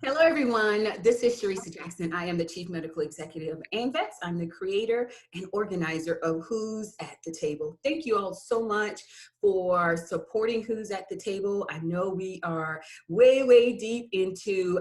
Hello, everyone. This is Sharisa Jackson. I am the Chief Medical Executive of AMVETS. I'm the creator and organizer of Who's at the Table. Thank you all so much for supporting Who's at the Table. I know we are way, way deep into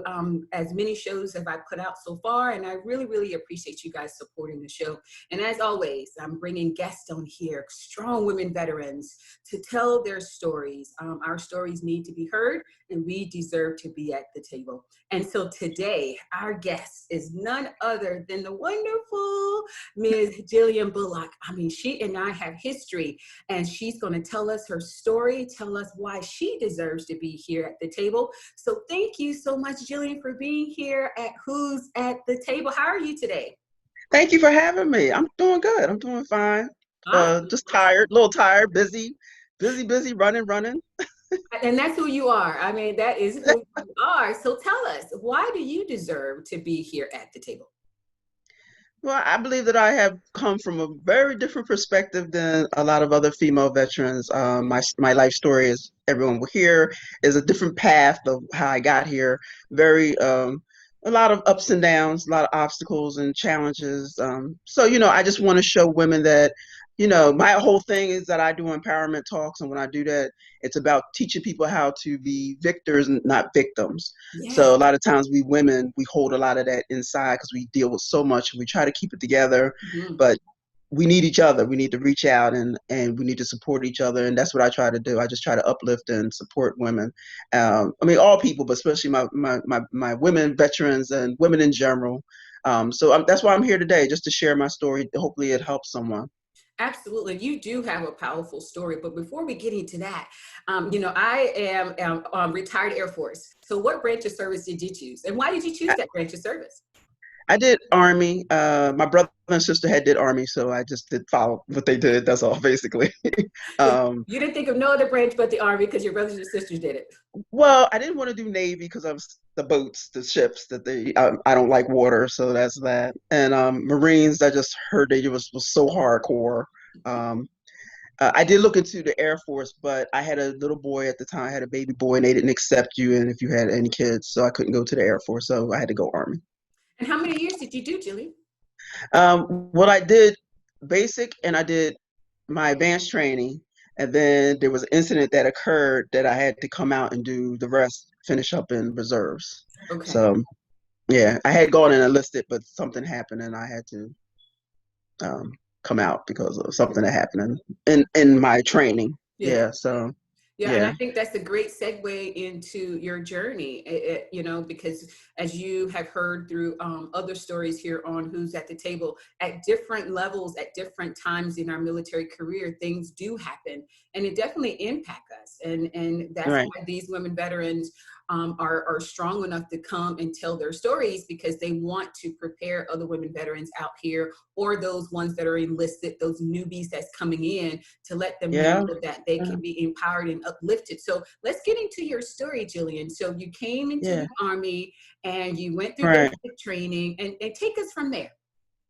as many shows as I've put out so far, and I really, really appreciate you guys supporting the show. And as always, I'm bringing guests on here, strong women veterans, to tell their stories. Our stories need to be heard, and we deserve to be at the table. And so today, our guest is none other than the wonderful Ms. Jillian Bullock. I mean, she and I have history, and she's going to tell us her story, tell us why she deserves to be here at the table. So thank you so much, Jillian, for being here at Who's at the Table. How are you today? Thank you for having me. I'm doing good. I'm doing fine. Awesome. Just tired, a little tired, busy, running. And that's who you are. I mean, that is who you are. So tell us, why do you deserve to be here at the table? Well, I believe that I have come from a very different perspective than a lot of other female veterans. My life story, is everyone will hear, is a different path of how I got here. Very a lot of ups and downs, a lot of obstacles and challenges. I just want to show women that, my whole thing is that I do empowerment talks, and when I do that, it's about teaching people how to be victors and not victims. Yes. So a lot of times we women, we hold a lot of that inside because we deal with so much. We try to keep it together, Mhm. but we need each other. We need to reach out and we need to support each other. And that's what I try to do. I just try to uplift and support women. I mean, all people, but especially my women veterans and women in general. That's why I'm here today, just to share my story. Hopefully it helps someone. Absolutely. You do have a powerful story. But before we get into that, I am retired Air Force. So what branch of service did you choose? And why did you choose that branch of service? I did Army. My brother and sister had did Army, so I just did follow what they did. That's all, basically. So um, you didn't think of no other branch but the Army because your brothers and sisters did it. well, I didn't want to do Navy because of the boats, the ships that I don't like water, so that's that. And Marines, I just heard they was so hardcore. Um, I did look into the Air Force, but I had a little boy at the time. I had a baby boy, and they didn't accept you, and if you had any kids, so I couldn't go to the Air Force, so I had to go Army. And how many years did you do, Julie? What I did basic, and I did my advanced training, and then there was an incident that occurred that I had to come out and do the rest, finish up in reserves. Okay. So yeah, I had gone and enlisted, but something happened, and I had to come out because of something that happened in my training. Yeah. Yeah, so Yeah, and I yeah, think that's a great segue into your journey, because as you have heard through other stories here on Who's at the Table, at different levels, at different times in our military career, things do happen, and it definitely impact us. And that's right, why these women veterans are strong enough to come and tell their stories because they want to prepare other women veterans out here or those ones that are enlisted, those newbies that's coming in to let them know yeah, that they yeah, can be empowered and uplifted. So let's get into your story, Jillian. So you came into yeah, the Army and you went through right. basic training and take us from there,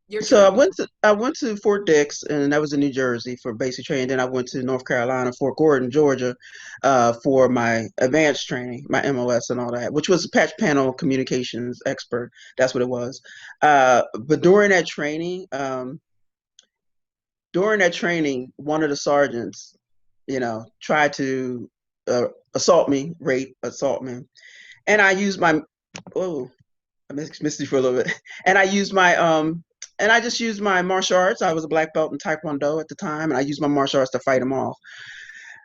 your So journey. I went to Fort Dix, and that was in New Jersey for basic training. Then I went to North Carolina, Fort Gordon, Georgia, for my advanced training, my MOS and all that, which was patch panel communications expert. That's what it was. But during that training, one of the sergeants, tried to uh, assault me, and I used my oh, I missed you for a little bit. And I used my and I just used my martial arts. I was a black belt in Taekwondo at the time, and I used my martial arts to fight him off.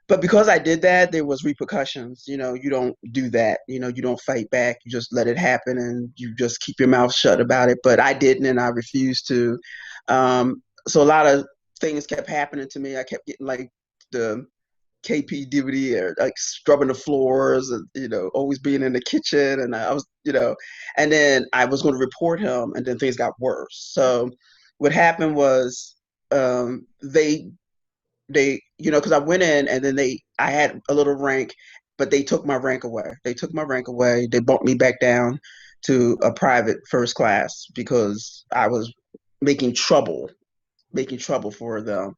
But because I did that, there was repercussions. You don't do that. You don't fight back. You just let it happen, and you just keep your mouth shut about it. But I didn't, and I refused to. So a lot of things kept happening to me. I kept getting like the KP or like scrubbing the floors and always being in the kitchen, and I was and then I was going to report him, and then things got worse. So what happened was they because I went in, and then I had a little rank, but they took my rank away. They bumped me back down to a private first class because I was making trouble making trouble for them.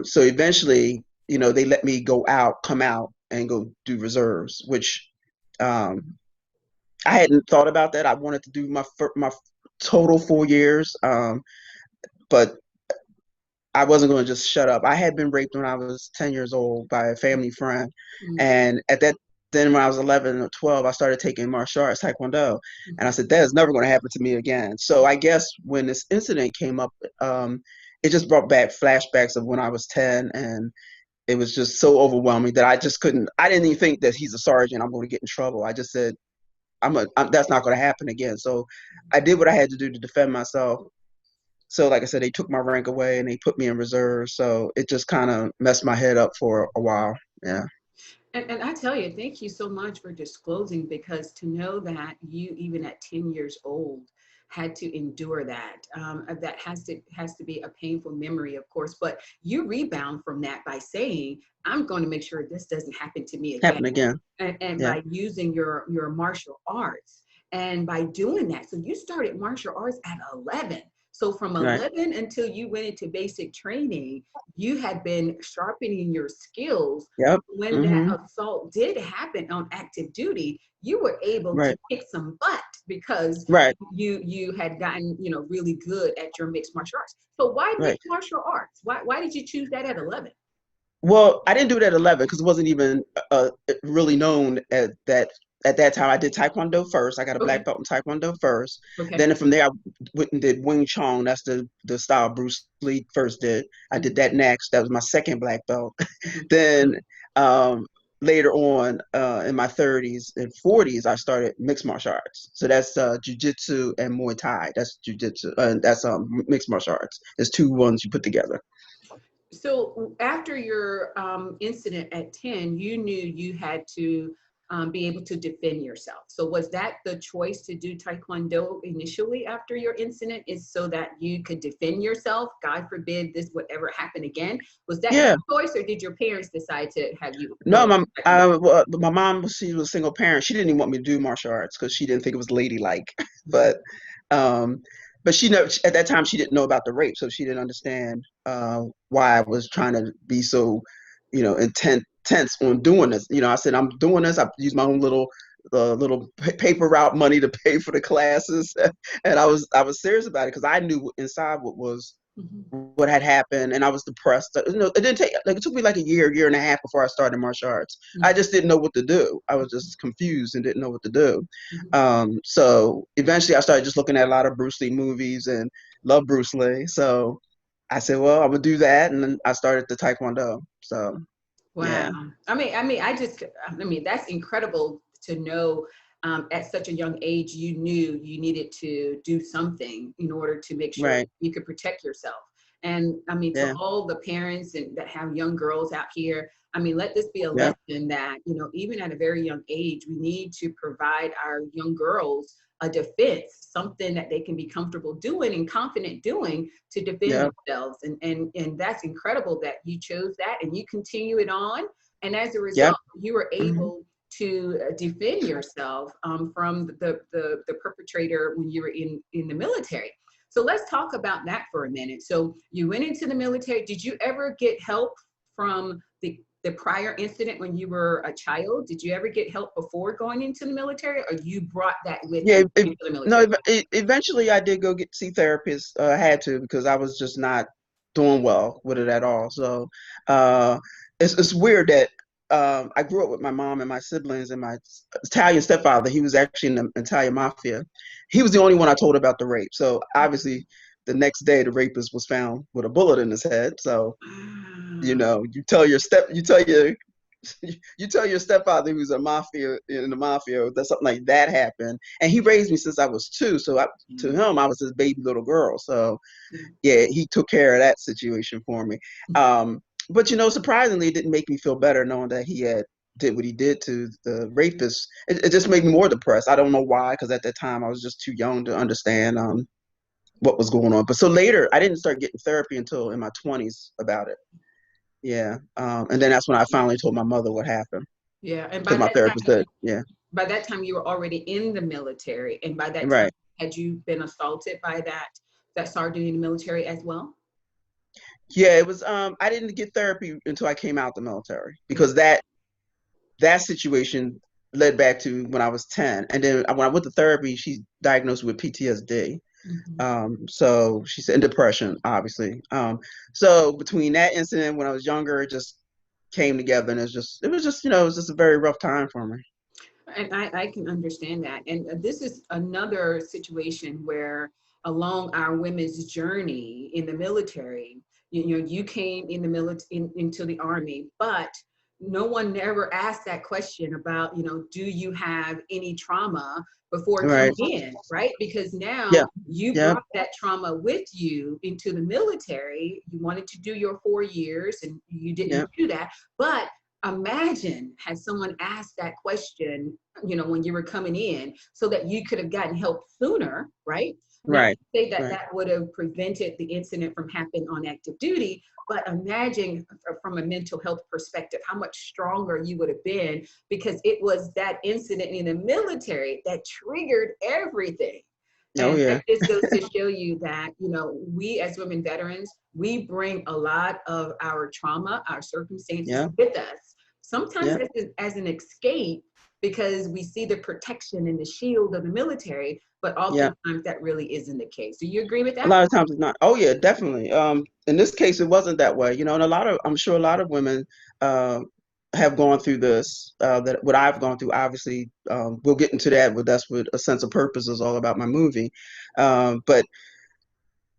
So eventually, they let me come out and go do reserves, which um, I hadn't thought about that. I wanted to do my total 4 years, but I wasn't going to just shut up. I had been raped when I was 10 years old by a family friend. Mm, And then when I was 11 or 12, I started taking martial arts, Taekwondo. And I mhm. said, that is never going to happen to me again. So I guess when this incident came up, it just brought back flashbacks of when I was 10. And it was just so overwhelming that I just couldn't, I didn't even think that he's a sergeant, I'm going to get in trouble. I just said, that's not going to happen again. So I did what I had to do to defend myself. So, like I said, they took my rank away and they put me in reserve. So it just kind of messed my head up for a while. Yeah. And I tell you, thank you so much for disclosing, because to know that you, even at 10 years old, had to endure that, that has to be a painful memory, of course. But you rebound from that by saying, "I'm going to make sure this doesn't happen to me again," Happen again. and Yeah. by using your martial arts, and by doing that. So you started martial arts at 11. So from Right. 11 until you went into basic training, you had been sharpening your skills. Yep. When that Mm-hmm. assault did happen on active duty, you were able to Right. kick some butt because Right. you had gotten, really good at your mixed martial arts. So why Right. mixed martial arts? Why did you choose that at 11? Well, I didn't do it at 11 because it wasn't even really known at that time. I did Taekwondo first. I got a Okay. black belt in Taekwondo first. Okay. Then from there, I went and did Wing Chun. That's the style Bruce Lee first did. I did Mhm, that next. That was my second black belt. mhm. Then later on, in my 30s and 40s, I started mixed martial arts. So that's jujitsu and Muay Thai. That's jujitsu. That's mixed martial arts. There's two ones you put together. So after your incident at 10, you knew you had to be able to defend yourself. So was that the choice to do Taekwondo initially after your incident, is so that you could defend yourself? God forbid this would ever happen again. Was that your Yeah. choice, or did your parents decide to have you No, go my Taekwondo? well, my mom, she was a single parent. She didn't even want me to do martial arts because she didn't think it was ladylike. But um, but she know at that time she didn't know about the rape, so she didn't understand why I was trying to be so, intense on doing this. I said I'm doing this. I used my own little paper route money to pay for the classes, and I was serious about it because I knew inside Mhm. what had happened, and I was depressed. It didn't take like it took me like a year and a half before I started martial arts. I Mhm. just didn't know what to do. I was just confused and didn't know what to do. Mhm. So eventually, I started just looking at a lot of Bruce Lee movies and love Bruce Lee. So I said, well, I'm gonna do that, and then I started the Taekwondo. So Wow. yeah, I mean, that's incredible to know. At such a young age, you knew you needed to do something in order to make sure right, you could protect yourself. And I mean, to yeah, all the parents that have young girls out here, I mean, let this be a yeah, lesson that, even at a very young age, we need to provide our young girls a defense, something that they can be comfortable doing and confident doing to defend yeah, themselves. And that's incredible that you chose that and you continue it on. And as a yeah, result, you were hmm able to defend yourself from the perpetrator when you were in the military. So let's talk about that for a minute. So you went into the military. Did you ever get help from the prior incident when you were a child? Did you ever get help before going into the military, or you brought that with yeah. you into the No, military? eventually I did go see therapists. I had to because I was just not doing well with it at all. So uh, it's weird that I grew up with my mom and my siblings and my Italian stepfather. He was actually in the Italian mafia. He was the only one I told about the rape. So obviously, the next day the rapist was found with a bullet in his head. So Wow. you tell your stepfather who's a mafia in the mafia that something like that happened, and he raised me since I was two. So to Yeah. him, I was his baby little girl. So Yeah. yeah, he took care of that situation for me. Um, but surprisingly, it didn't make me feel better knowing that he had did what he did to the rapist. It just made me more depressed. I don't know why, because at that time I was just too young to understand what was going on. But so later, I didn't start getting therapy until in my 20s about it. Yeah. And then that's when I finally told my mother what happened Yeah. And because my therapist said, yeah, by that time you were already in the military, and by that time right. had you been assaulted by that sergeant in the military as well? Yeah, it was I didn't get therapy until I came out the military Okay. because that situation led back to when I was 10. And then when I went to therapy, she's diagnosed with PTSD. Mhm. So she's in depression, obviously. So between that incident when I was younger, it just came together, and it was just, it was just a very rough time for me. And I can understand that. And this is another situation where along our women's journey in the military, you came in the into the army, but no one never asked that question about, do you have any trauma before Right. coming in, right? Because now Yeah. you Yeah. brought that trauma with you into the military. You wanted to do your 4 years and you didn't Yeah. do that. But imagine had someone asked that question, when you were coming in, so that you could have gotten help sooner, right? Not to Right. say that Right. that would have prevented the incident from happening on active duty, but imagine from a mental health perspective, how much stronger you would have been, because it was that incident in the military that triggered everything. Oh And that yeah. just goes to show you that, we as women veterans, we bring a lot of our trauma, our circumstances Yeah. with us. Sometimes Yeah. as an escape, because we see the protection and the shield of the military, but Yeah. oftentimes that really isn't the case. Do you agree with A that? lot of times it's not. Oh yeah, definitely. In this case, it wasn't that way, and I'm sure a lot of women uh, have gone through this. That what I've gone through, obviously, we'll get into that. But that's what A Sense of Purpose is all about, my movie. But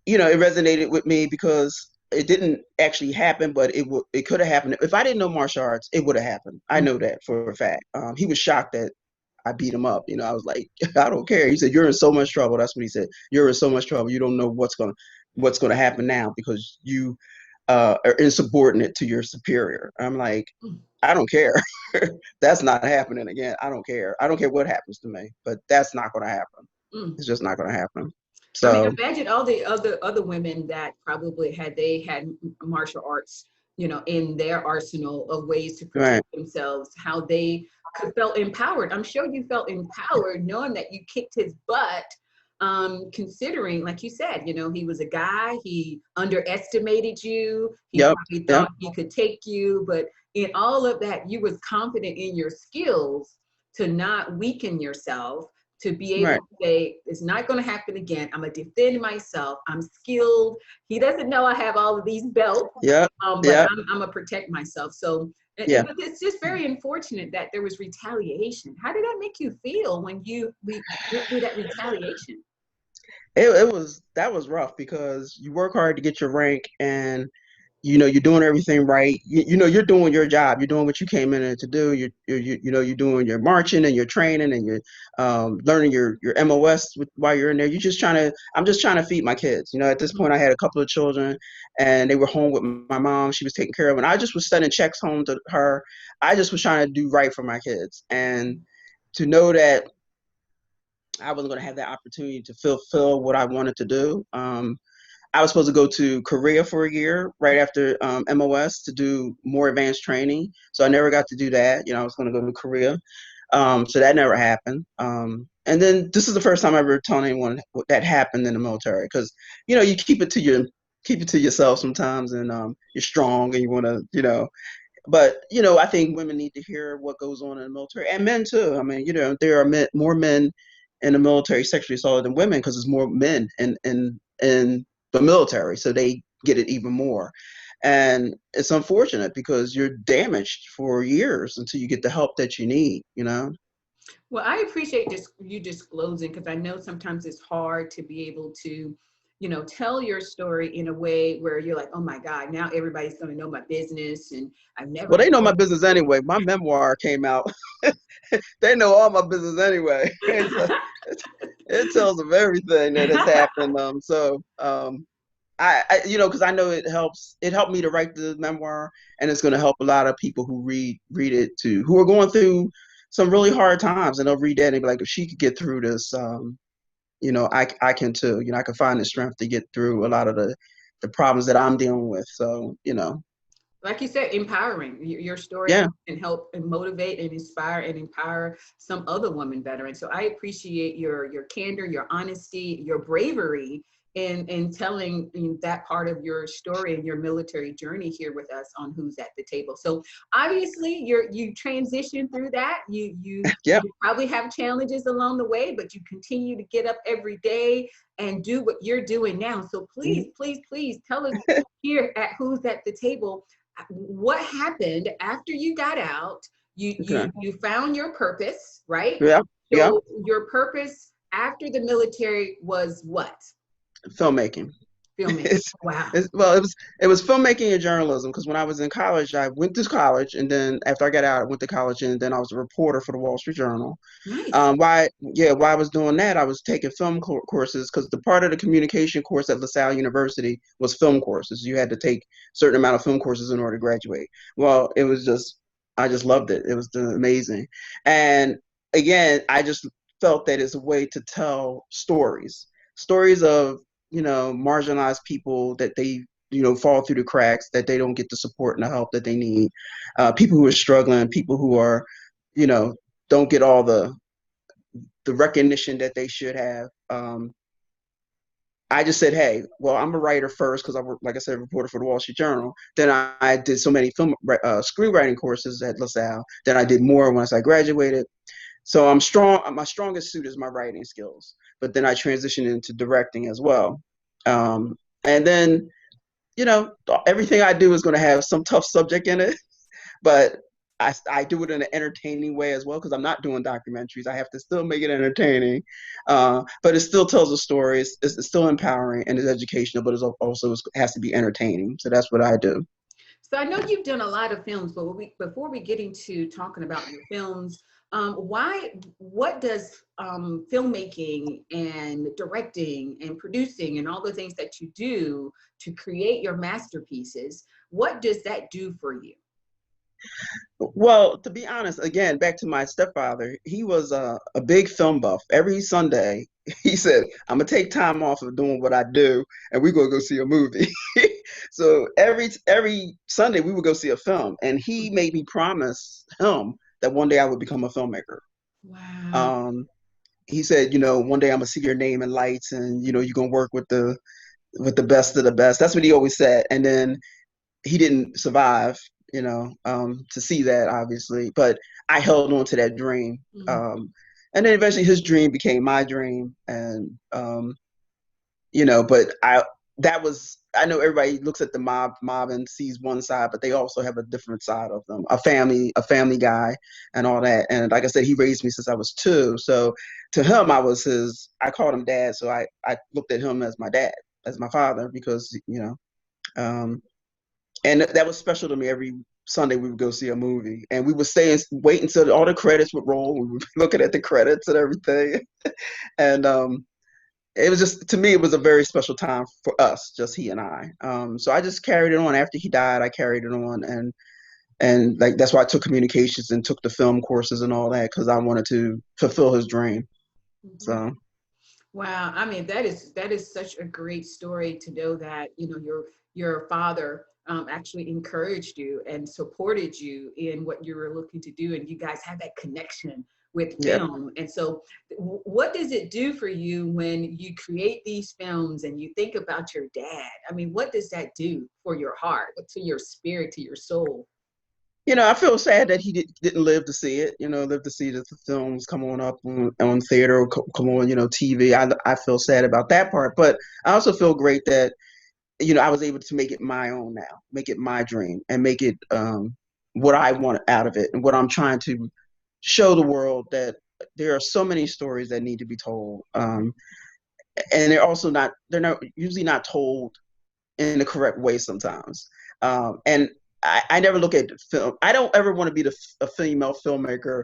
it resonated with me because it didn't actually happen, but it could have happened. If I didn't know martial arts, it would have happened. I know that for a fact. He was shocked that I beat him up. I was like, I don't care. He said, "You're in so much trouble." That's what he said. "You're in so much trouble. You don't know what's gonna happen now because you are insubordinate to your superior." I'm like, I don't care. That's not happening again. I don't care. I don't care what happens to me, but that's not gonna happen. Mm. It's just not gonna happen. I mean, So imagine all the other women that probably had martial arts, in their arsenal of ways to protect right. themselves, how they could felt empowered. I'm sure you felt empowered knowing that you kicked his butt. Considering, like you said, he was a guy, he underestimated you, he Yep. probably Yep. thought he could take you, but in all of that, you was confident in your skills to not weaken yourself, to be able Right. to say, it's not going to happen again. I'm going to defend myself. I'm skilled. He doesn't know I have all of these belts, Yep. but Yep. I'm going to protect myself. So, Yeah. but it's just very unfortunate that there was retaliation. How did that make you feel when we went through that retaliation? That was rough because you work hard to get your rank, and you're doing everything right. You're doing your job. You're doing what you came in to do. You're doing your marching and your training, and you're learning your MOS while you're in there. I'm just trying to feed my kids. At this point, I had a couple of children, and they were home with my mom. She was taking care of, and I just was sending checks home to her. I just was trying to do right for my kids, and to know that I wasn't going to have that opportunity to fulfill what I wanted to do. I was supposed to go to Korea for a year right after MOS to do more advanced training. So I never got to do that. I was going to go to Korea. So that never happened. And then this is the first time I ever told anyone that happened in the military, because you keep it to yourself sometimes, and you're strong and you want to but I think women need to hear what goes on in the military, and men too. I mean, there are more men in the military sexually assaulted than women because there's more men in the military, so they get it even more. And it's unfortunate because you're damaged for years until you get the help that you need. Well, I appreciate you disclosing, because I know sometimes it's hard to be able to, tell your story in a way where you're like, oh my God, now everybody's going to know my business, and I've never Well, they know my told. business anyway. My memoir came out. They know all my business anyway. It tells them everything that has happened. Because I know it helped me to write the memoir, and it's going to help a lot of people who read it too, who are going through some really hard times, and they'll read that and be like, if she could get through this, I can too. I can find the strength to get through a lot of the problems that I'm dealing with. So, Like you said, empowering. Your story yeah, can help and motivate and inspire and empower some other women veterans. So I appreciate your candor, your honesty, your bravery in telling that part of your story and your military journey here with us on Who's at the Table. So obviously you transition through that. Yeah. You probably have challenges along the way, but you continue to get up every day and do what you're doing now. So please, please, please tell us here at Who's at the Table, what happened after you got out. Okay. You found your purpose, right? Yeah. Yeah. So your purpose after the military was what? Filmmaking. Filming. Wow. Well, it was filmmaking and journalism because when I was in college, I went to college, and then after I got out, I went to college, and then I was a reporter for the Wall Street Journal. Nice. Why I was doing that, I was taking film courses because the part of the communication course at LaSalle University was film courses. You had to take a certain amount of film courses in order to graduate. Well, I just loved it. It was amazing. And again, I just felt that it's a way to tell stories of, marginalized people that they, fall through the cracks, that they don't get the support and the help that they need. People who are struggling, people who are, you know, don't get all the recognition that they should have. I just said, hey, well, I'm a writer first because I work, like I said, a reporter for the Wall Street Journal. Then I did so many screenwriting courses at LaSalle. Then I did more once I graduated. So I'm strong. My strongest suit is my writing skills. But then I transitioned into directing as well. And then, everything I do is going to have some tough subject in it. But I do it in an entertaining way as well because I'm not doing documentaries. I have to still make it entertaining, but it still tells a story. It's still empowering and it's educational, but it has to be entertaining. So that's what I do. So I know you've done a lot of films, but before we get into talking about your films, what does filmmaking and directing and producing and all the things that you do to create your masterpieces, what does that do for you? Well, to be honest, again, back to my stepfather, he was a big film buff. Every Sunday, he said, I'm gonna take time off of doing what I do, and we're gonna go see a movie. So every Sunday, we would go see a film, and he made me promise him that one day I would become a filmmaker. Wow. Um, he said, one day I'm gonna see your name in lights, and you're gonna work with the best of the best. That's what he always said. And then he didn't survive, to see that obviously, but I held on to that dream. Mm. And then eventually his dream became my dream. And, but I know everybody looks at the mob and sees one side, but they also have a different side of them, a family guy and all that. And like I said, he raised me since I was 2. So to him, I called him dad. So I looked at him as my dad, as my father, because, um, and that was special to me. Every Sunday we would go see a movie, and we would stay and wait until all the credits would roll. We would be looking at the credits and everything, and it was just, to me, it was a very special time for us, just he and I. So I just carried it on. After he died, I carried it on, and like that's why I took communications and took the film courses and all that because I wanted to fulfill his dream. Mhm. So Wow, I mean that is such a great story to know that your father actually encouraged you and supported you in what you were looking to do, and you guys have that connection with yeah. film. And so, what does it do for you when you create these films and you think about your dad? I mean, what does that do for your heart, to your spirit, to your soul? I feel sad that he didn't live to see it, live to see the films come on up on theater or come on, TV. I feel sad about that part, but I also feel great that, I was able to make it my own now, make it my dream and make it what I want out of it and what I'm trying to show the world, that there are so many stories that need to be told. And they're not usually not told in the correct way sometimes. And I never look at film. I don't ever want to be a female filmmaker.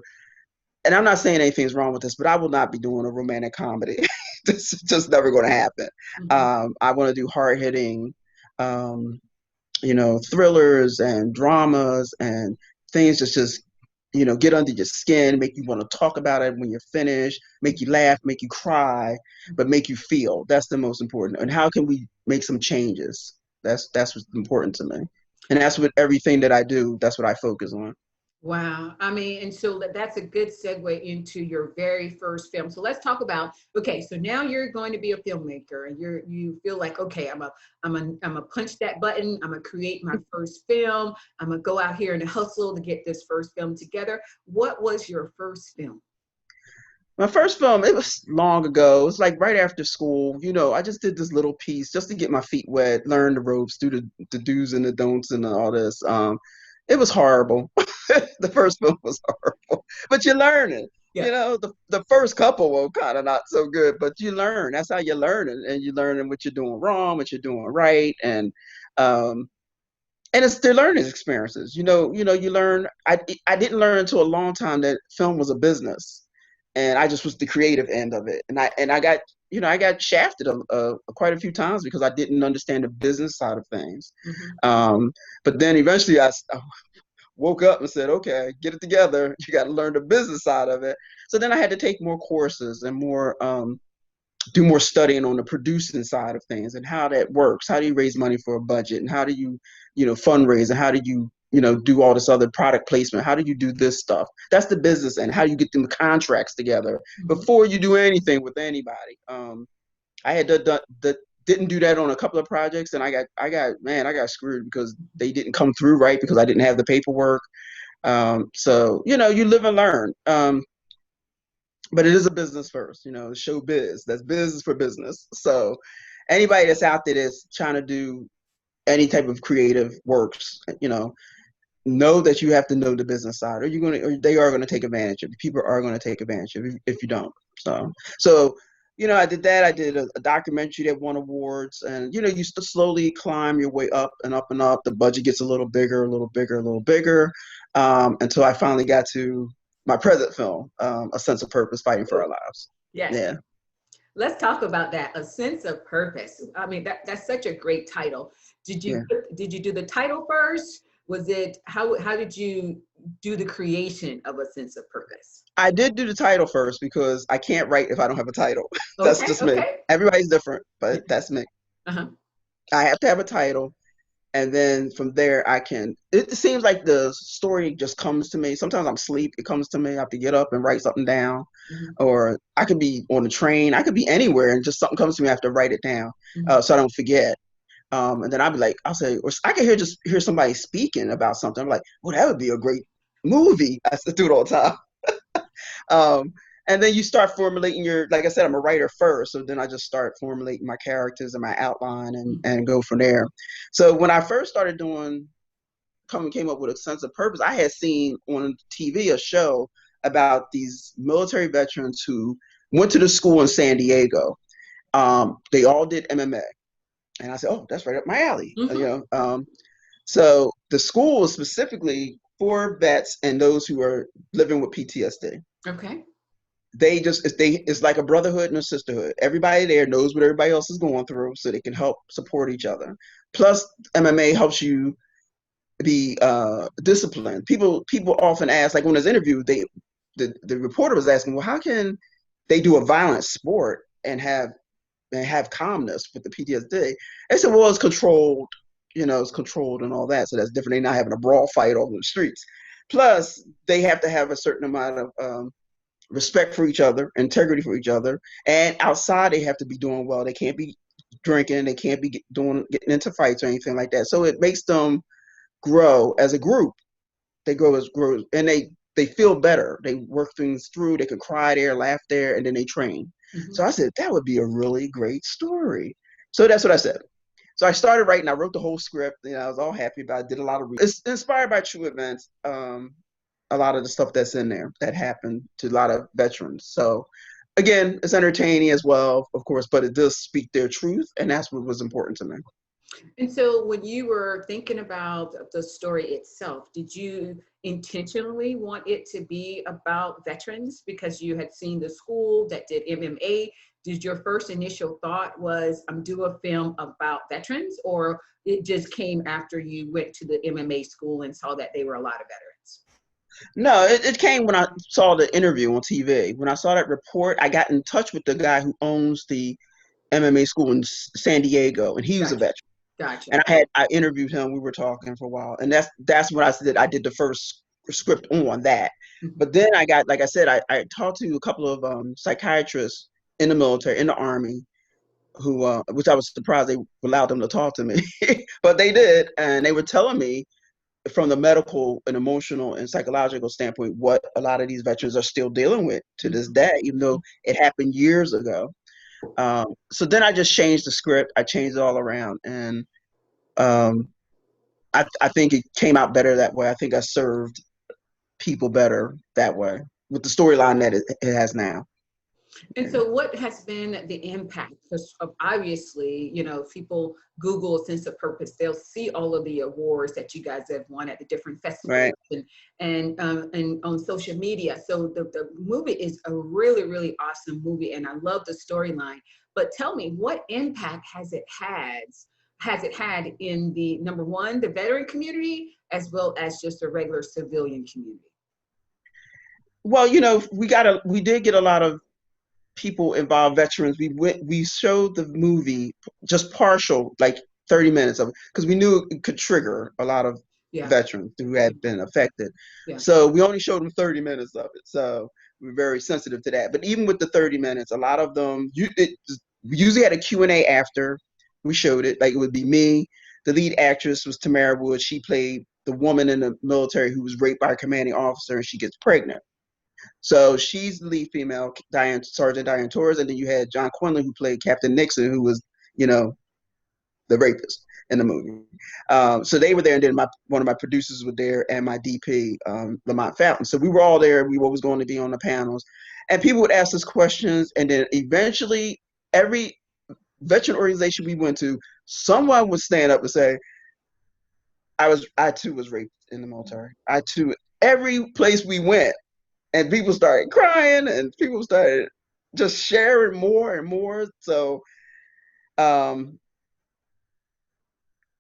And I'm not saying anything's wrong with this, but I will not be doing a romantic comedy. This is just never going to happen. Mhm. I want to do hard hitting, um, thrillers and dramas and things just, get under your skin, make you want to talk about it when you're finished, make you laugh, make you cry, but make you feel. That's the most important. And how can we make some changes? That's what's important to me. And that's what everything that I do, that's what I focus on. Wow. I mean, and so that's a good segue into your very first film. So let's talk about, okay, so now you're going to be a filmmaker and you feel like, okay, I'm a punch that button. I'm gonna create my first film. I'm gonna go out here and hustle to get this first film together. What was your first film? My first film, it was long ago. It was like right after school. I just did this little piece just to get my feet wet, learn the ropes, do the do's and the don'ts and all this. It was horrible. The first film was horrible, but you learn it. Yeah. The first couple were kind of not so good, but you learn. That's how you learn it, and you learn what you're doing wrong, what you're doing right, um, and it's their learning experiences. You learn. I didn't learn until a long time that film was a business, and I just was the creative end of it. And I got I got shafted quite a few times because I didn't understand the business side of things. Hmm. Um, but then eventually I woke up and said, okay, get it together. You got to learn the business side of it. So then I had to take more courses and do more studying on the producing side of things and how that works. How do you raise money for a budget, and how do you fundraise, and how do you do all this other product placement? How do you do this stuff? That's the business, and how do you get them contracts together Hmm. before you do anything with anybody. I had didn't do that on a couple of projects, and I got screwed because they didn't come through right because I didn't have the paperwork. So you live and learn. But it is a business first, show biz. That's business for business. So anybody that's out there that's trying to do any type of creative works, know that you have to know the business side, or they are gonna take advantage of you. People are gonna take advantage of you if you don't. So I did that. I did a documentary that won awards, and you slowly climb your way up and up and up. The budget gets a little bigger, a little bigger, a little bigger, until I finally got to my present film, A Sense of Purpose, Fighting for Our Lives. Yes. Yeah, Let's talk about that. A sense of purpose. I mean, that's such a great title. yeah. Did you do the title first? Was it how did you do the creation of a sense of purpose? I did do the title first because I can't write if I don't have a title. That's Okay, just me. okay. Everybody's different, but that's me. Uh-huh. I have to have a title, and then from there I can. It seems like the story just comes to me. Sometimes I'm asleep, it comes to me. I have to get up and write something down, Mhm, or I could be on a train. I could be anywhere, and just something comes to me. I have to write it down, mhm. so I don't forget. And then I'll be like, I'll say, or I can hear somebody speaking about something. I'm like, well, that would be a great movie. I do it all the time. Um, and then you start formulating like I said, I'm a writer first. So then I just start formulating my characters and my outline and go from there. So when I first started came up with a sense of purpose, I had seen on TV a show about these military veterans who went to the school in San Diego. They all did MMA. And I said, oh, that's right up my alley. Mhm. So the school is specifically for vets and those who are living with PTSD. Okay. It's like a brotherhood and a sisterhood. Everybody there knows what everybody else is going through, so they can help support each other. Plus, MMA helps you be disciplined. People often ask, like on this interview, the reporter was asking, well, how can they do a violent sport and have calmness with the PTSD? They said, well, it's controlled. It's controlled and all that, so that's different. They're not having a brawl fight over the streets. Plus, they have to have a certain amount of respect for each other, integrity for each other, and outside they have to be doing well. They can't be drinking, they can't be getting into fights or anything like that. So it makes them grow as a group. They grow, and they feel better. They work things through. They can cry there, laugh there, and then they train. Mhm. So I said that would be a really great story. So that's what I said. So I started writing. I wrote the whole script. I was all happy about it. Did a lot of. It's inspired by true events. A lot of the stuff that's in there that happened to a lot of veterans. So again, it's entertaining as well, of course, but it does speak their truth, and that's what was important to me. And so when you were thinking about the story itself, did you intentionally want it to be about veterans because you had seen the school that did MMA? Did your first initial thought was, I'm do a film about veterans, or it just came after you went to the MMA school and saw that they were a lot of veterans? No, it came when I saw the interview on TV. When I saw that report, I got in touch with the guy who owns the MMA school in San Diego, and he was a Gotcha. veteran. Gotcha. And I interviewed him. We were talking for a while, and that's what I said. I did the first script on that. Mhm. But then I got, like I said, I talked to a couple of psychiatrists in the military, in the Army, who, which I was surprised they allowed them to talk to me, but they did, and they were telling me from the medical and emotional and psychological standpoint what a lot of these veterans are still dealing with to this Mhm. day, even though it happened years ago. So then I just changed the script. I changed it all around, and um, I think it came out better that way. I think I served people better that way with the storyline that it has now. And Yeah. so what has been the impact? Because obviously, you know, if people Google sense of purpose, they'll see all of the awards that you guys have won at the different festivals Right. and on social media. So the movie is a really, really awesome movie, and I love the storyline. But tell me, what impact has it had in the number one, the veteran community, as well as just the regular civilian community? Well, we did get a lot of people involved, veterans. We showed the movie just partial, like 30 minutes of it, because we knew it could trigger a lot of Yeah, veterans who had been affected. yeah. So we only showed them 30 minutes of it. So we're very sensitive to that. But even with the 30 minutes, a lot of them, we usually had a Q&A after we showed it. Like it would be me. The lead actress was Tamara Wood. She played the woman in the military who was raped by a commanding officer, and she gets pregnant. So she's the lead female, Sergeant Diane Torres, and then you had John Quinlan who played Captain Nixon, who was, you know, the rapist in the movie. So they were there, and then one of my producers were there, and my DP, Lamont Fountain. So we were all there. We were always going to be on the panels, and people would ask us questions, and then eventually, every veteran organization we went to, someone would stand up and say, I too was raped in the military. I too." Every place we went, and people started crying, and people started just sharing more and more. So um,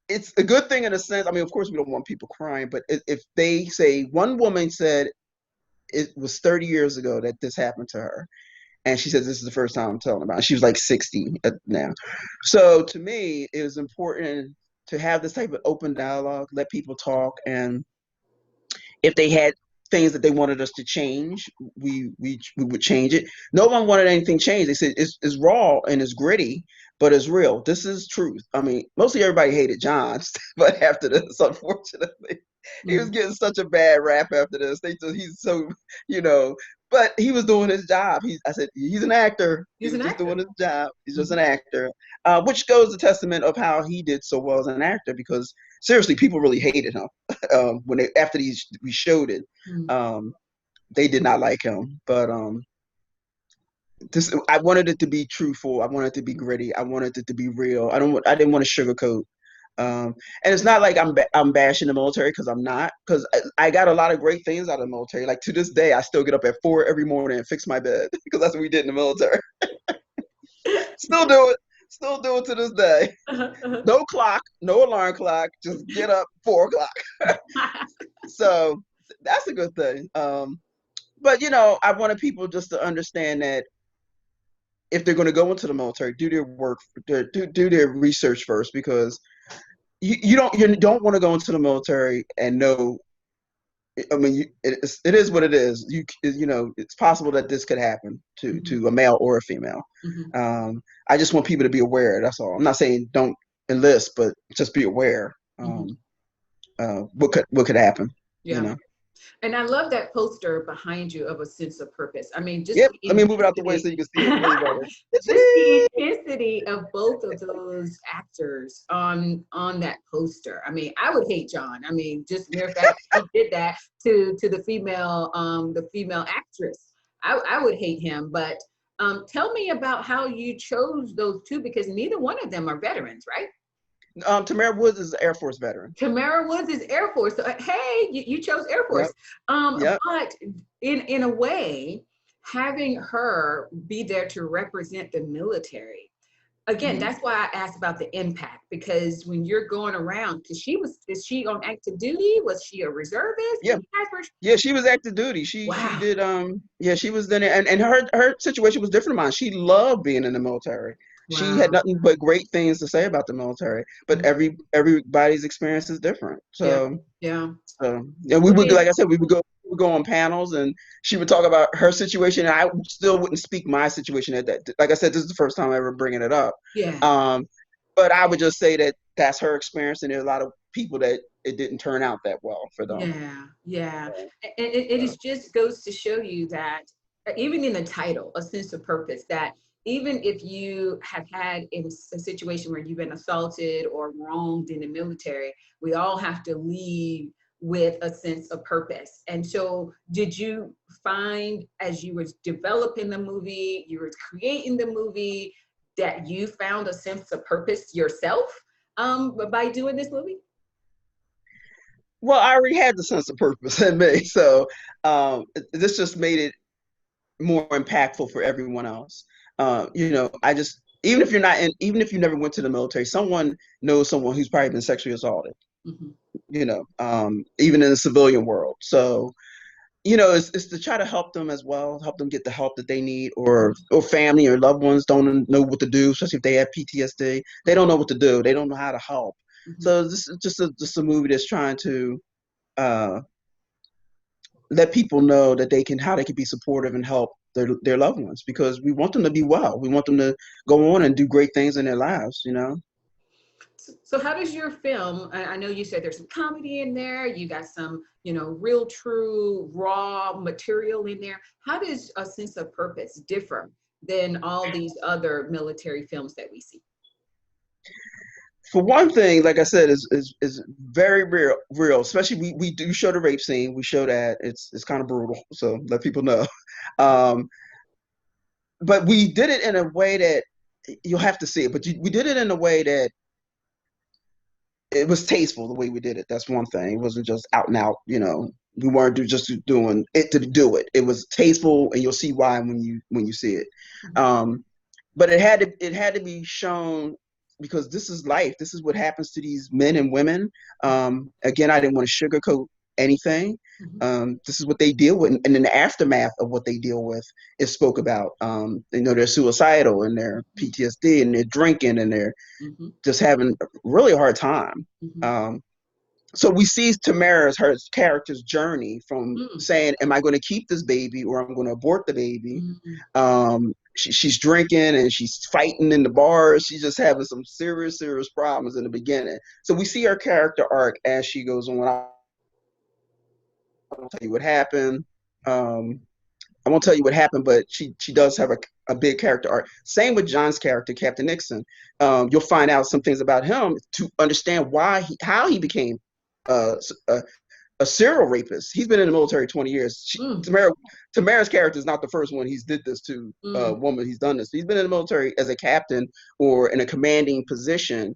it's a good thing in a sense. I mean, of course, we don't want people crying, but if they say one woman said it was 30 years ago that this happened to her, and she says this is the first time I'm telling about it. She was like 60 now. So to me, it is important to have this type of open dialogue, let people talk, and if they had things that they wanted us to change, we would change it. No one wanted anything changed. They said it's raw and it's gritty, but it's real. This is truth. I mean, mostly everybody hated John, but after this, unfortunately, he was Mhm. getting such a bad rap after this. They just he's so you know, but he was doing his job. I said he's an actor. He He's was an just actor. doing his job. He's just an Mhm. actor, which goes to testament of how he did so well as an actor. Because seriously, people really hated him when they after these we showed it. Mhm. Um, they did not like him, but this I wanted it to be truthful. I wanted it to be gritty. I wanted it to be real. I didn't want to sugarcoat. And it's not like I'm bashing the military because I'm not. Because I got a lot of great things out of the military. Like to this day, I still get up at 4 every morning and fix my bed because that's what we did in the military. Still do it. Still do it to this day. Uh-huh, uh-huh. No clock, no alarm clock. Just get up 4 o'clock. So that's a good thing. But I wanted people just to understand that if they're going to go into the military, do their work, do their research first, because you don't want to go into the military and know. I mean, it is what it is. It's possible that this could happen to Mhm, a male or a female. mhm. I just want people to be aware. That's all. I'm not saying don't enlist, but just be aware. Mhm. What could happen? You Yeah. know. And I love that poster behind you of a sense of purpose. I mean, just Yep. the Let me move it out the way intensity, so you can see it way better. just the intensity of both of those actors on that poster. I mean, I would hate John. I mean, just mere fact he did that to the female actress. I would hate him. But tell me about how you chose those two, because neither one of them are veterans, right? Tamara Woods is an Air Force veteran. Tamara Woods is Air Force. So, hey, you chose Air Yep. Force. Yep. But in a way, having her be there to represent the military. Again, Hmm. that's why I asked about the impact, because when you're going around, because is she on active duty? Was she a reservist? Yeah. Yeah, she was active duty. She Wow. did yeah, she was then, and her situation was different than mine. She loved being in the military. She had Wow. nothing but great things to say about the military. But Mhm. everybody's experience is different. Yeah. So Yeah. and we Well, would, hey, like I said, we would go on panels, and she would talk about her situation, and I still wouldn't speak my situation at that. Like I said, this is the first time I'm ever bringing it up. yeah. Um, but I would just say that that's her experience, and there's a lot of people that it didn't turn out that well for them. Yeah, yeah. And it is just goes to show you that even in the title, a sense of purpose, that even if you have had in a situation where you've been assaulted or wronged in the military, we all have to leave with a sense of purpose. And so, did you find as you were developing the movie, you were creating the movie, that you found a sense of purpose yourself by doing this movie? Well, I already had the sense of purpose in me, so this just made it more impactful for everyone else. I just even if you're not in, even if you never went to the military, someone knows someone who's probably been sexually assaulted. Mhm. Even in the civilian world. So it's to try to help them as well, help them get the help that they need, or family or loved ones don't know what to do, especially if they have PTSD. They don't know what to do. They don't know how to help. Mhm. So this is just a movie that's trying to uh, let people know that how they can be supportive and help their loved ones, because we want them to be well. We want them to go on and do great things in their lives. So how does your film, I know you said there's some comedy in there, you got some, real true raw material in there. How does a sense of purpose differ than all these other military films that we see? For one thing, like I said, is very real. Especially we do show the rape scene. We show that it's kind of brutal. So let people know. Um, but we did it in a way that you'll have to see it. But we did it in a way that it was tasteful. The way we did it. That's one thing. It wasn't just out and out. We weren't just doing it to do it. It was tasteful, and you'll see why when you see it. Um, but it had to be shown, because this is life. This is what happens to these men and women. Again, I didn't want to sugarcoat anything. Mhm. This is what they deal with, and in the aftermath of what they deal with is spoke about. They're suicidal, and their Mhm. PTSD, and they're drinking, and they're Mhm. just having a really hard time. Mhm. Um, so we see her character's journey from Mhm. saying, am I going to keep this baby, or I'm going to abort the baby? Mhm. She's drinking, and she's fighting in the bars. She's just having some serious problems in the beginning. So we see her character arc as she goes on. Won't tell you what happened. Um, I won't tell you what happened, but she does have a big character arc. Same with John's character, Captain Nixon. You'll find out some things about him to understand how he became uh, a, a serial rapist. He's been in the military 20 years. Mhm. Tamara's character is not the first one he's did this to a Mhm. woman. He's done this. He's been in the military as a captain or in a commanding position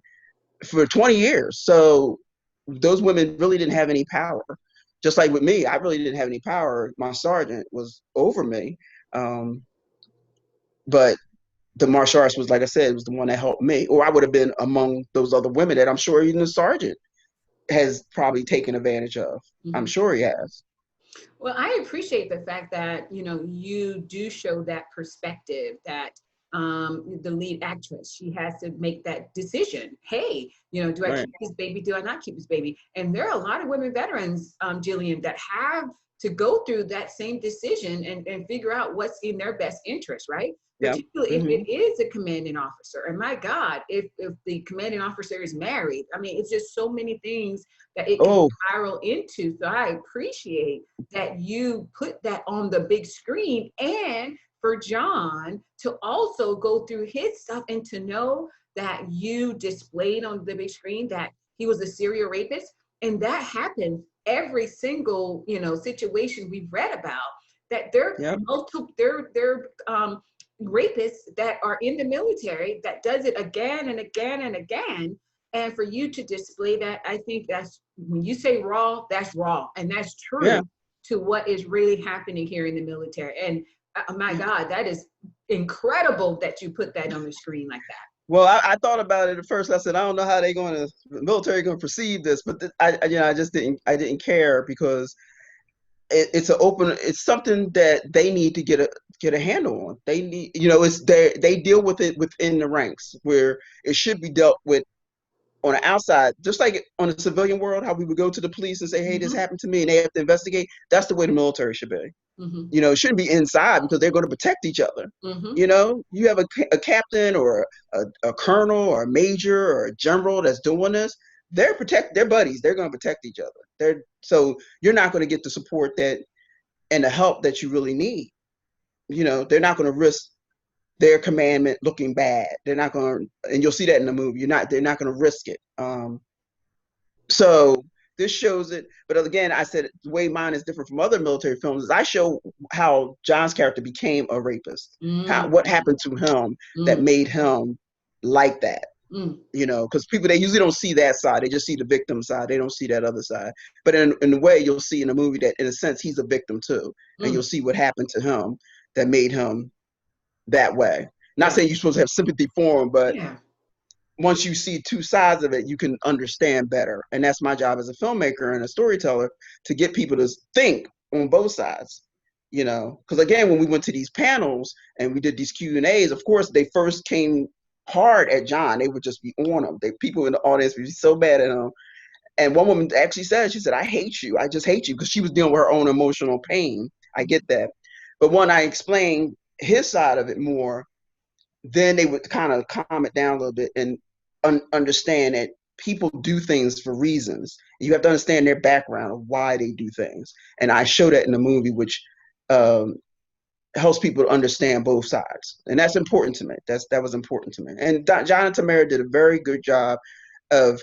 for 20 years. So those women really didn't have any power. Just like with me, I really didn't have any power. My sergeant was over me. Um, but the martial arts was, like I said, it was the one that helped me, or I would have been among those other women that I'm sure even the sergeant has probably taken advantage of. I'm Mhm. sure he has. Well, I appreciate the fact that, you do show that perspective that the lead actress, she has to make that decision. Hey, do I Right. keep this baby? Do I not keep this baby? And there are a lot of women veterans, Jillian, that have to go through that same decision and figure out what's in their best interest, right? Yep. Particularly if Hmm. it is a commanding officer. And my God, if the commanding officer is married, I mean, it's just so many things that it can Oh, spiral into. So I appreciate that you put that on the big screen, and for John to also go through his stuff and to know that you displayed on the big screen that he was a serial rapist. And that happens every single, situation we've read about, that there yep. multiple, there rapists that are in the military that does it again and again and again. And for you to display that, I think that's when you say raw, that's raw. And that's true Yeah. to what is really happening here in the military. And my God, that is incredible that you put that on the screen like that. Well, I thought about it at first. I said, I don't know how the military going to perceive this, but I just didn't care, because it's something that they need to get a handle on. They need, you know, they deal with it within the ranks where it should be dealt with on the outside, just like on the civilian world, how we would go to the police and say, "Hey, this Mm-hmm. happened to me," and they have to investigate. That's the way the military should be. Mm-hmm. You know, it shouldn't be inside because they're going to protect each other. Mm-hmm. You know, you have a captain or a colonel or a major or a general that's doing this. They're buddies. They're going to protect each other. So you're not going to get the support that and the help that you really need. You know, they're not going to risk their commandment looking bad. They're not going to, and you'll see that in the movie. They're not going to risk it. So this shows it. But again, I said the way mine is different from other military films is I show how John's character became a rapist, what Mm-hmm. happened to him that Mm-hmm. made him like that. You know, because people, they usually don't see that side. They just see the victim side. They don't see that other side. But in a way, you'll see in the movie that in a sense he's a victim too, and Mm-hmm. you'll see what happened to him that made him that way. Not Yeah. saying you're supposed to have sympathy for him, but Yeah. once you see two sides of it, you can understand better. And that's my job as a filmmaker and a storyteller, to get people to think on both sides. You know, because again, when we went to these panels and we did these Q&As, of course, they first came hard at John. They would just be on him. People in the audience would be so bad at him. And one woman actually said, she said, "I hate you. I just hate you," because she was dealing with her own emotional pain. I get that. But when I explained his side of it more, then they would kind of calm it down a little bit and understand that people do things for reasons. You have to understand their background of why they do things. And I show that in the movie, which um, helps people to understand both sides. And that's important to me. That was important to me. And John and Tamara did a very good job of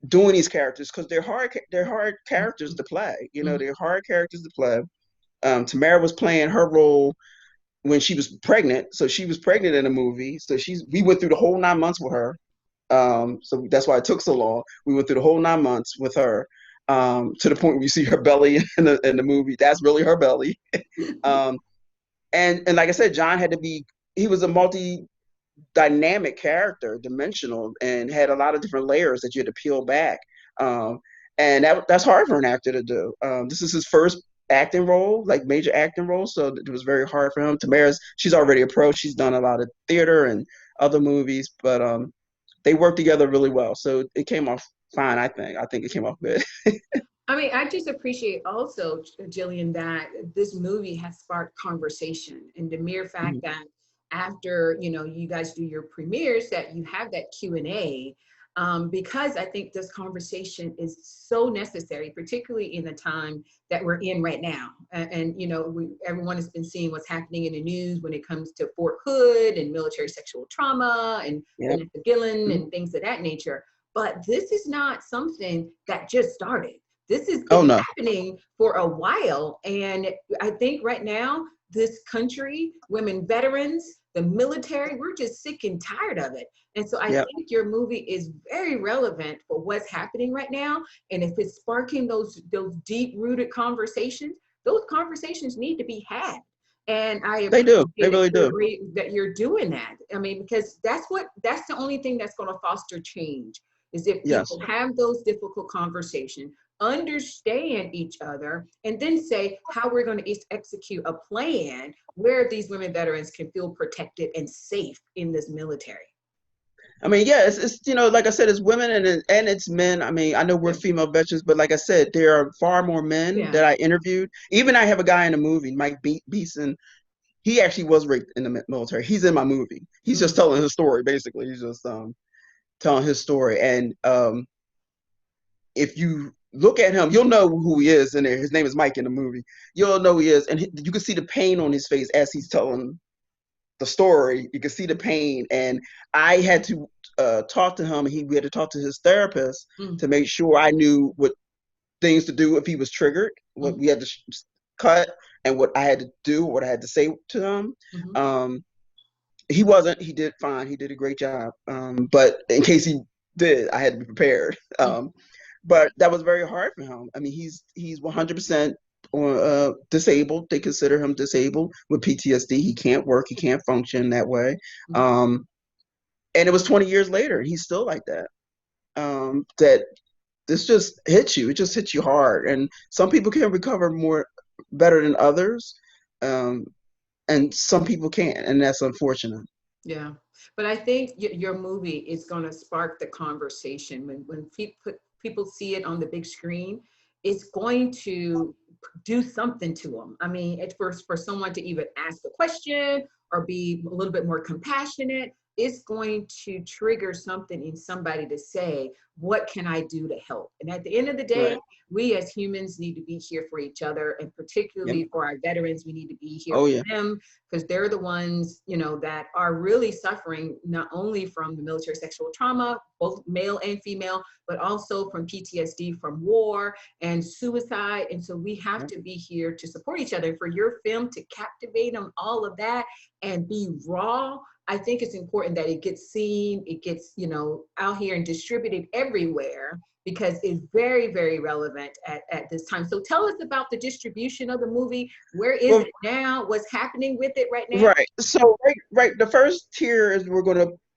doing these characters, because they're hard characters to play. You know, Mm-hmm. they're hard characters to play. Tamara was playing her role when she was pregnant. So she was pregnant in the movie. So we went through the whole 9 months with her. So that's why it took so long. We went through the whole 9 months with her, to the point where you see her belly in the movie. That's really her belly. Um, and like I said, John he was a multi dynamic character, dimensional, and had a lot of different layers that you had to peel back. Um, and that's hard for an actor to do. This is his first acting role, like major acting role, so it was very hard for him. She's already a pro. She's done a lot of theater and other movies, but they worked together really well. So it came off fine, I think. I think it came off good. I mean, I just appreciate also, Jillian, that this movie has sparked conversation, and the mere fact Mhm. that after, you guys do your premieres, that you have that Q&A, because I think this conversation is so necessary, particularly in the time that we're in right now. Everyone has been seeing what's happening in the news when it comes to Fort Hood and military sexual trauma and Yep. Vanessa Gillen Mhm. and things of that nature. But this is not something that just started. This has Oh been no. happening for a while. And I think right now, this country, women veterans, the military, we're just sick and tired of it. And so I Yep. think your movie is very relevant for what's happening right now. And if it's sparking those deep-rooted conversations, those conversations need to be had. And I They do. They appreciate really do. that you're doing that. I mean, because that's the only thing that's going to foster change, is if Yes. people have those difficult conversations, understand each other, and then say how we're going to execute a plan where these women veterans can feel protected and safe in this military. I mean, yeah, it's like I said, it's women and it's men. I mean, I know we're Yeah. female veterans, but like I said, there are far more men Yeah. that I interviewed. Even I have a guy in the movie, Mike Beeson. He actually was raped in the military. He's in my movie. He's just Mm. telling his story, basically. He's just telling his story. And if you look at him, you'll know who he is in there. His name is Mike in the movie. You'll know who he is, and you can see the pain on his face as he's telling the story. You can see the pain, and I had to talk to him. We had to talk to his therapist Mm. to make sure I knew what things to do if he was triggered, what Mm. we had to cut, and what I had to do, what I had to say to him. Mm-hmm. He wasn't. He did fine. He did a great job. But in case he did, I had to be prepared. Mm. But that was very hard for him. I mean, he's 100% disabled. They consider him disabled with PTSD. He can't work. He can't function that way. Mm. Um, and it was 20 years later. He's still like that. That this just hits you. It just hits you hard. And some people can recover more better than others. Um, and some people can't, and that's unfortunate. Yeah, but I think your movie is going to spark the conversation when people see it on the big screen. It's going to do something to them. I mean, it's for someone to even ask a question or be a little bit more compassionate. It's going to trigger something in somebody to say, "What can I do to help?" And at the end of the day, Right. we as humans need to be here for each other, and Yep. particularly for our veterans, we need to be here Oh for yeah. them because they're the ones, that are really suffering not only from the military sexual trauma, both male and female, but also from PTSD from war and suicide. And so we have Yep. to be here to support each other. For your film to captivate them, all of that, and be raw, I think it's important that it gets seen, it gets, out here and distributed everywhere because it's very, very relevant at this time. So tell us about the distribution of the movie. Where is Well, it now? What's happening with it right now? right. So right. The first tier is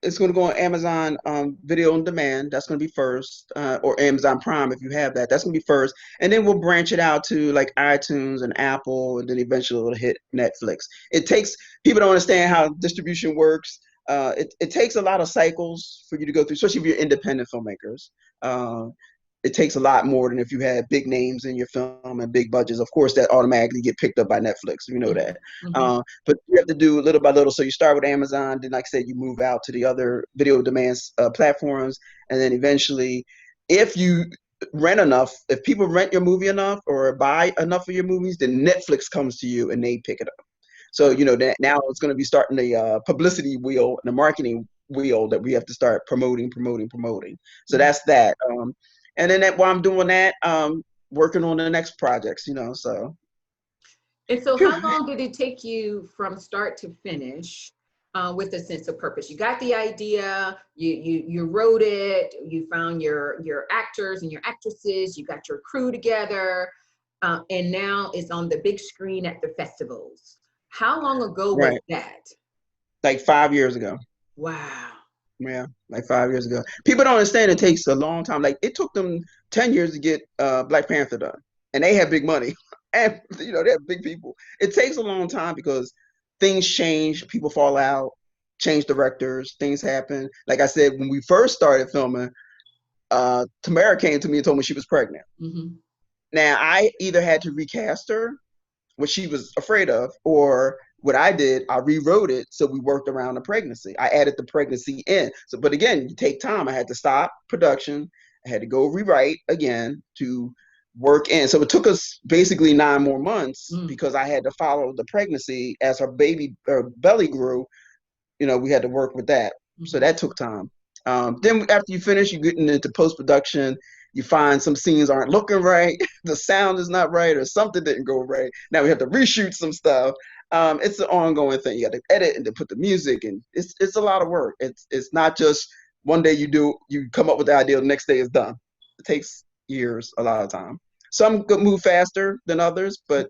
it's gonna go on Amazon Video on Demand. That's gonna be first, or Amazon Prime if you have that. That's gonna be first, and then we'll branch it out to like iTunes and Apple, and then eventually it'll hit Netflix. It takes People don't understand how distribution works. It takes a lot of cycles for you to go through, especially if you're independent filmmakers. Uh, it takes a lot more than if you had big names in your film and big budgets. Of course, that automatically get picked up by Netflix. You know that. Mm-hmm. But you have to do little by little. So you start with Amazon, then, like I said, you move out to the other video demands platforms, and then eventually, if you rent enough, if people rent your movie enough or buy enough of your movies, then Netflix comes to you and they pick it up. So that now it's going to be starting the publicity wheel and the marketing wheel that we have to start promoting, promoting, promoting. So Mm-hmm. that's that. And then while I'm doing that, working on the next projects. So And so, phew, how long did it take you from start to finish with a sense of purpose? You got the idea, you wrote it, you found your actors and your actresses, you got your crew together, and now it's on the big screen at the festivals. How long ago was right, that? like 5 years ago. Wow. Yeah, like 5 years ago. People don't understand it takes a long time. Like it took them 10 years to get Black Panther done. And they had big money. And they have big people. It takes a long time because things change, people fall out, change directors, things happen. Like I said, when we first started filming, Tamara came to me and told me she was pregnant. Mm-hmm. Now I either had to recast her, what she was afraid of, or what I did, I rewrote it so we worked around the pregnancy. I added the pregnancy in. So, but again, you take time. I had to stop production. I had to go rewrite again to work in. So it took us basically 9 more months Mm-hmm. because I had to follow the pregnancy as her baby or belly grew. We had to work with that. So that took time. Then after you finish, you get into post production. You find some scenes aren't looking right, the sound is not right, or something didn't go right. Now we have to reshoot some stuff. It's an ongoing thing. You got to edit and then put the music, and it's a lot of work. It's not just one day you come up with the idea, the next day it's done. It takes years, a lot of time. Some could move faster than others, but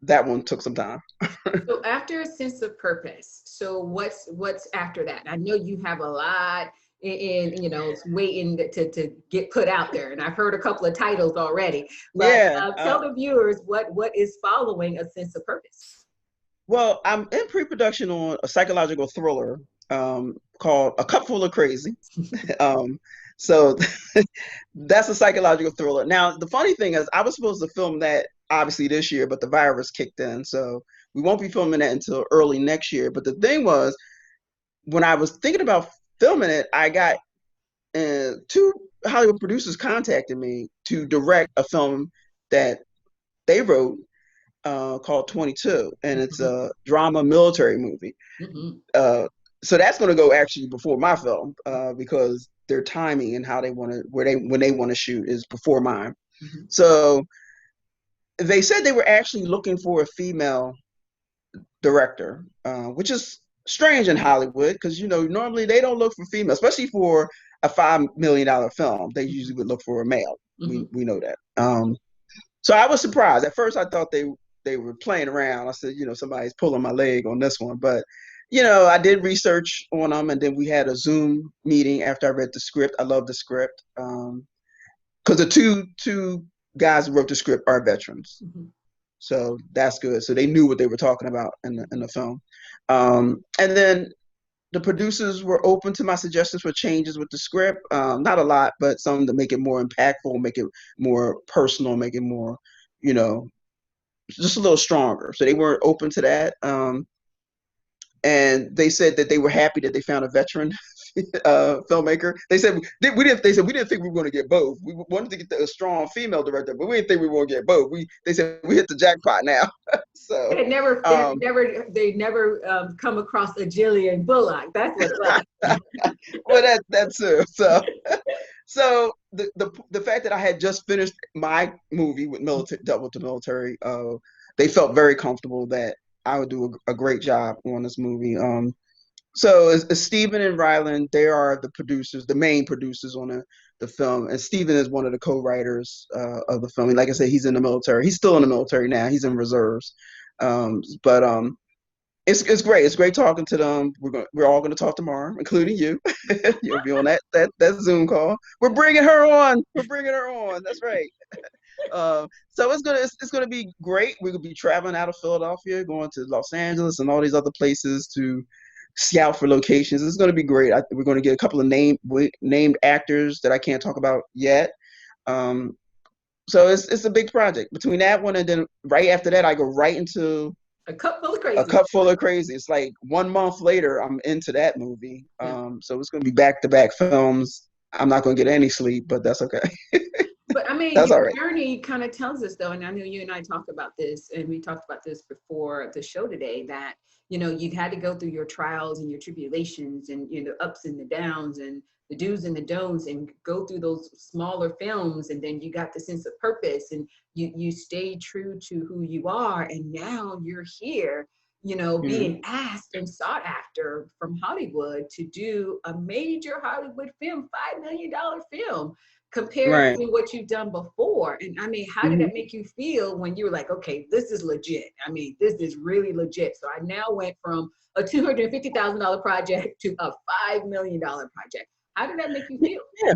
that one took some time. So after a sense of purpose, so what's after that? I know you have a lot it's waiting to get put out there, and I've heard a couple of titles already. But Yeah. tell the viewers what is following a sense of purpose. Well, I'm in pre-production on a psychological thriller called A Cup Full of Crazy. Um, so that's a psychological thriller. Now, the funny thing is, I was supposed to film that obviously this year, but the virus kicked in, so we won't be filming that until early next year. But the thing was, when I was thinking about filming it, I got two Hollywood producers contacted me to direct a film that they wrote called 22, and it's Mm-hmm. a drama military movie. Mm-hmm. Uh, so that's going to go actually before my film because their timing and how they want to when they want to shoot is before mine. Mm-hmm. So they said they were actually looking for a female director, which is strange in Hollywood because normally they don't look for female, especially for a $5 million film. They usually would look for a male. Mm-hmm. We know that. So I was surprised. At first, I thought they were playing around. I said, somebody's pulling my leg on this one. But, I did research on them, and then we had a Zoom meeting after I read the script. I love the script because the two guys who wrote the script are veterans. Mm-hmm. So that's good. So they knew what they were talking about in the film. And then the producers were open to my suggestions for changes with the script. Not a lot, but some to make it more impactful, make it more personal, make it more, you know, just a little stronger. So they weren't open to that. And they said that they were happy that they found a veteran filmmaker. They said we didn't. They said we didn't think we were going to get both. We wanted to get a strong female director, but we didn't think we were going to get both. They said we hit the jackpot now. So um, They never come across a Jillian Bullock. That's what it was. well, that's too. So the fact that I had just finished my movie with military, dealt with the military, they felt very comfortable that I would do a great job on this movie. So as Stephen and Ryland, they are the producers, the main producers on the film, and Stephen is one of the co-writers of the film. And like I said, he's in the military. He's still in the military now. He's in reserves, but it's great. It's great talking to them. We're all gonna talk tomorrow, including you. You'll be on that Zoom call. We're bringing her on. We're bringing her on. That's right. So it's gonna be great. We're gonna be traveling out of Philadelphia, going to Los Angeles and all these other places to scout for locations. It's gonna be great. We're gonna get a couple of named actors that I can't talk about yet. Um, so it's a big project. Between that one and then right after that, I go right into A cup full of A crazy. Cup Full of Crazy. It's like 1 month later, I'm into that movie. Yeah. So it's gonna be back to back films. I'm not gonna get any sleep, but that's okay. But I mean, That's your all right. journey kind of tells us, though, and I know you and I talked about this, and we talked about this before the show today, that, you've had to go through your trials and your tribulations and, ups and the downs and the do's and the don'ts, and go through those smaller films. And then you got the sense of purpose, and you stayed true to who you are. And now you're here, Mm, being asked and sought after from Hollywood to do a major Hollywood film, $5 million film, compared right. to what you've done before. And I mean, how did Hmm. that make you feel when you were like, okay, this is legit? I mean, this is really legit. So I now went from a $250,000 project to a $5 million project. How did that make you feel? Yeah.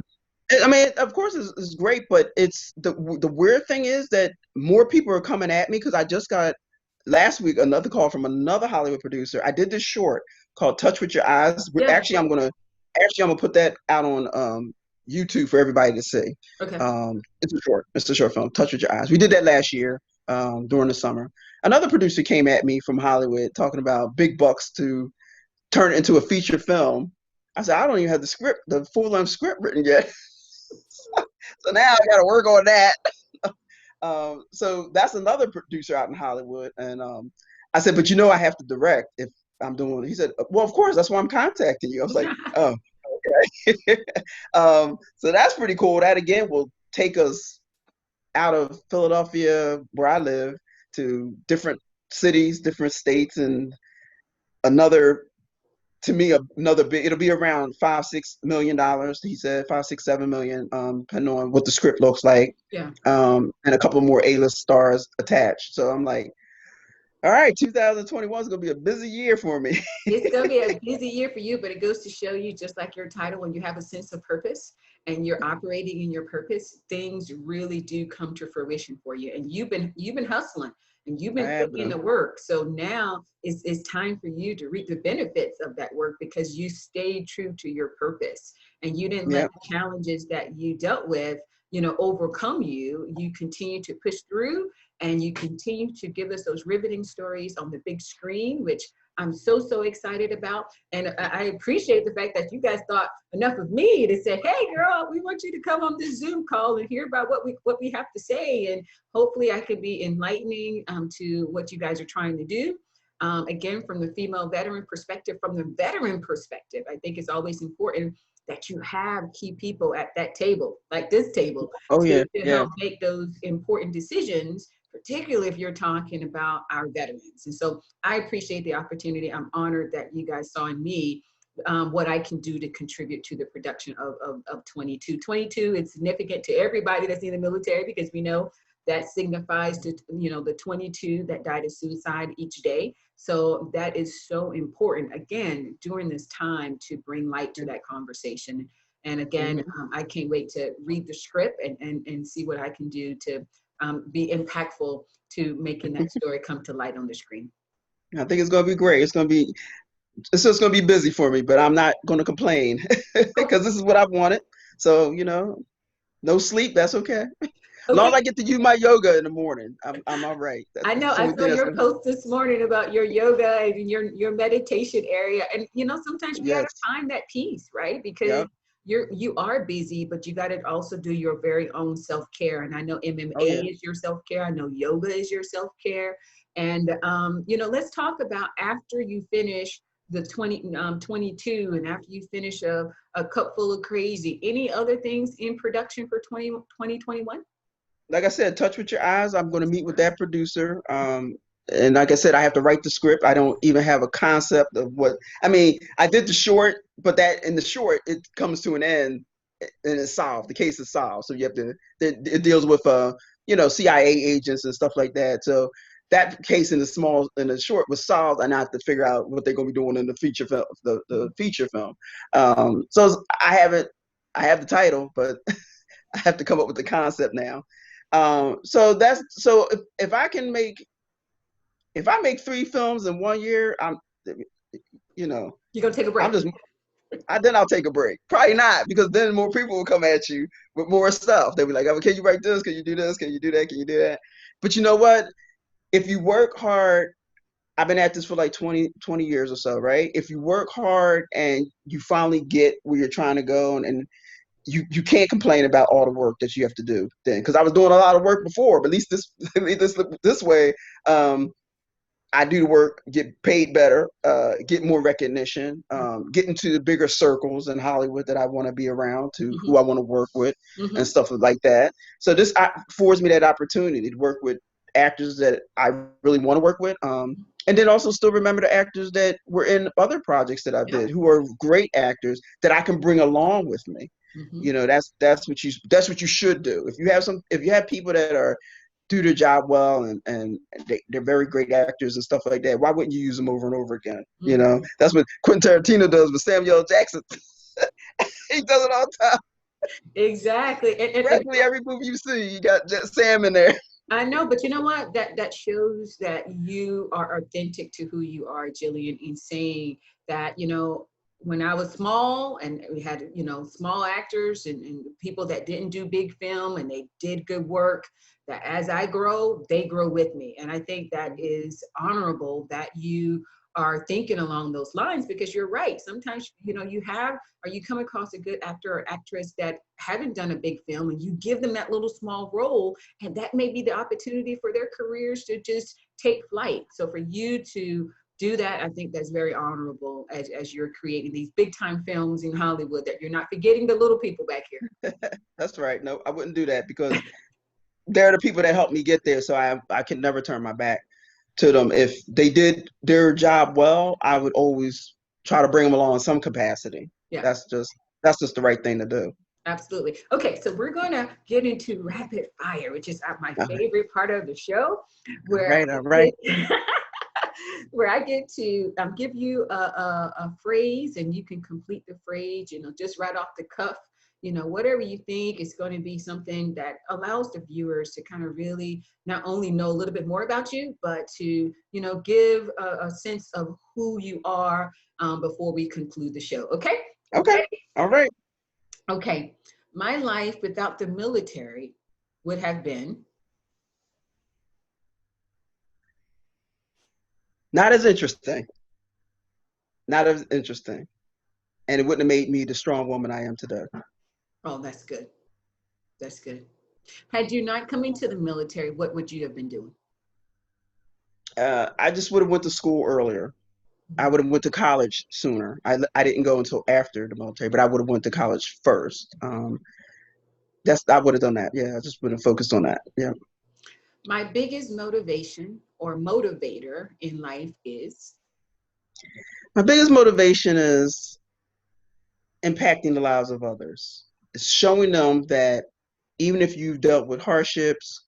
I mean, of course, it's great, but it's the weird thing is that more people are coming at me because I just got last week another call from another Hollywood producer. I did this short called "Touch with Your Eyes." Yeah. Actually I'm gonna put that out on YouTube for everybody to see. Okay. It's a short. It's a short film. "Touch with Your Eyes." We did that last year during the summer. Another producer came at me from Hollywood talking about big bucks to turn it into a feature film. I said, I don't even have the script, the full-length script written yet. So now I got to work on that. So that's another producer out in Hollywood. And I said, but I have to direct if I'm doing it. He said, well, of course, that's why I'm contacting you. I was like, oh, okay. So that's pretty cool. That again will take us out of Philadelphia, where I live, to different cities, different states, and another to me another big it'll be around $5-6 million. He said 5-6-7 million, depending on what the script looks like, Yeah. and a couple more A-list stars attached. So I'm like, all right, 2021 is gonna be a busy year for me. It's going to be a busy year for you, but it goes to show you, just like your title, when you have a sense of purpose and you're operating in your purpose, things really do come to fruition for you. And you've been hustling and you've I been have putting in them. the work. So now it's time for you to reap the benefits of that work, because you stayed true to your purpose and you didn't let Yep. the challenges that you dealt with, overcome you. You continue to push through, and you continue to give us those riveting stories on the big screen, which I'm so excited about. And I appreciate the fact that you guys thought enough of me to say, hey girl, we want you to come on this Zoom call and hear about what we have to say. And hopefully I could be enlightening to what you guys are trying to do. Again, from the female veteran perspective, I think it's always important that you have key people at that table, like this table, Oh to, yeah, to yeah. help make those important decisions, particularly if you're talking about our veterans. And so I appreciate the opportunity. I'm honored that you guys saw in me what I can do to contribute to the production of 22. 22 is significant to everybody that's in the military, because we know that signifies to, the 22 that died of suicide each day. So that is so important, again, during this time, to bring light to that conversation. And again, Mhm. I can't wait to read the script and see what I can do to be impactful to making that story come to light on the screen? I think it's going to be great. It's just going to be busy for me, but I'm not going to complain Oh, because this is what I wanted. So, no sleep, that's okay. As long as okay. I get to use my yoga in the morning, I'm all right. I know That's the I only saw thing that's your going to, post this morning about your yoga and your meditation area. And sometimes we gotta yes. find that peace, right? Because Yep. you are busy, but you gotta also do your very own self-care. And I know Oh, MMA yeah. is your self-care. I know yoga is your self-care. And let's talk about after you finish the 22 and after you finish a cup full of crazy, any other things in production for 2021? Like I said, touch with your eyes. I'm going to meet with that producer. And like I said, I have to write the script. I don't even have a concept of what, I mean, I did the short, but that in the short, it comes to an end and it's solved. The case is solved. So you have to, it deals with, CIA agents and stuff like that. So that case in the short was solved, and I have to figure out what they're going to be doing in the feature film, the feature film. So I have the title, but I have to come up with the concept now. So if I make 3 films in one year, you know You're gonna take a I'm break. just then I'll take a break. Probably not, because then more people will come at you with more stuff. They'll be like, "Oh, can you write this? Can you do this? Can you do that? Can you do that?" But you know what? If you work hard, I've been at this for like 20 years or so, right? If you work hard and you finally get where you're trying to go, and you can't complain about all the work that you have to do then, because I was doing a lot of work before, but at least this way, um, I do the work, get paid better, get more recognition, get into the bigger circles in Hollywood that I want to be around, to Mm-hmm. who I want to work with, and Mm-hmm. stuff like that. So this affords me that opportunity to work with actors that I really want to work with, and then also still remember the actors that were in other projects that I Yep. did, who are great actors that I can bring along with me. Mm-hmm. That's what you should do. If you have people that are do their job well, and they're very great actors and stuff like that, why wouldn't you use them over and over again? Mm-hmm. That's what Quentin Tarantino does with Samuel L. Jackson. He does it all the time. Exactly. And Practically every movie you see, you got Sam in there. I know, but you know what? That shows that you are authentic to who you are, Jillian, in saying that, when I was small and we had, small actors and people that didn't do big film and they did good work, that as I grow, they grow with me. And I think that is honorable that you are thinking along those lines, because you're right. Sometimes, you come across a good actor or actress that haven't done a big film, and you give them that little small role, and that may be the opportunity for their careers to just take flight. So for you to do that, I think that's very honorable, as you're creating these big time films in Hollywood, that you're not forgetting the little people back here. That's right. No, I wouldn't do that, because they're the people that helped me get there. So I can never turn my back to them. If they did their job well, I would always try to bring them along in some capacity. Yeah, That's just that's just the right thing to do. absolutely. Okay, so we're going to get into rapid fire, which is my All right, favorite part of the show, all where right, all I right. get where I get to give you a phrase, and you can complete the phrase, just right off the cuff, whatever you think is going to be something that allows the viewers to kind of really not only know a little bit more about you, but to, give a sense of who you are, before we conclude the show. Okay? Okay, Ready? all right. Okay. My life without the military would have been. Not as interesting. Not as interesting. And it wouldn't have made me the strong woman I am today. Oh, that's good. That's good. Had you not come into the military, what would you have been doing? I just would have went to school earlier. I would have went to college sooner. I didn't go until after the military, but I would have went to college first. I would have done that. Yeah, I just would have focused on that. Yeah. My biggest motivation or motivator in life is. My biggest motivation is impacting the lives of others. It's showing them that even if you've dealt with hardships,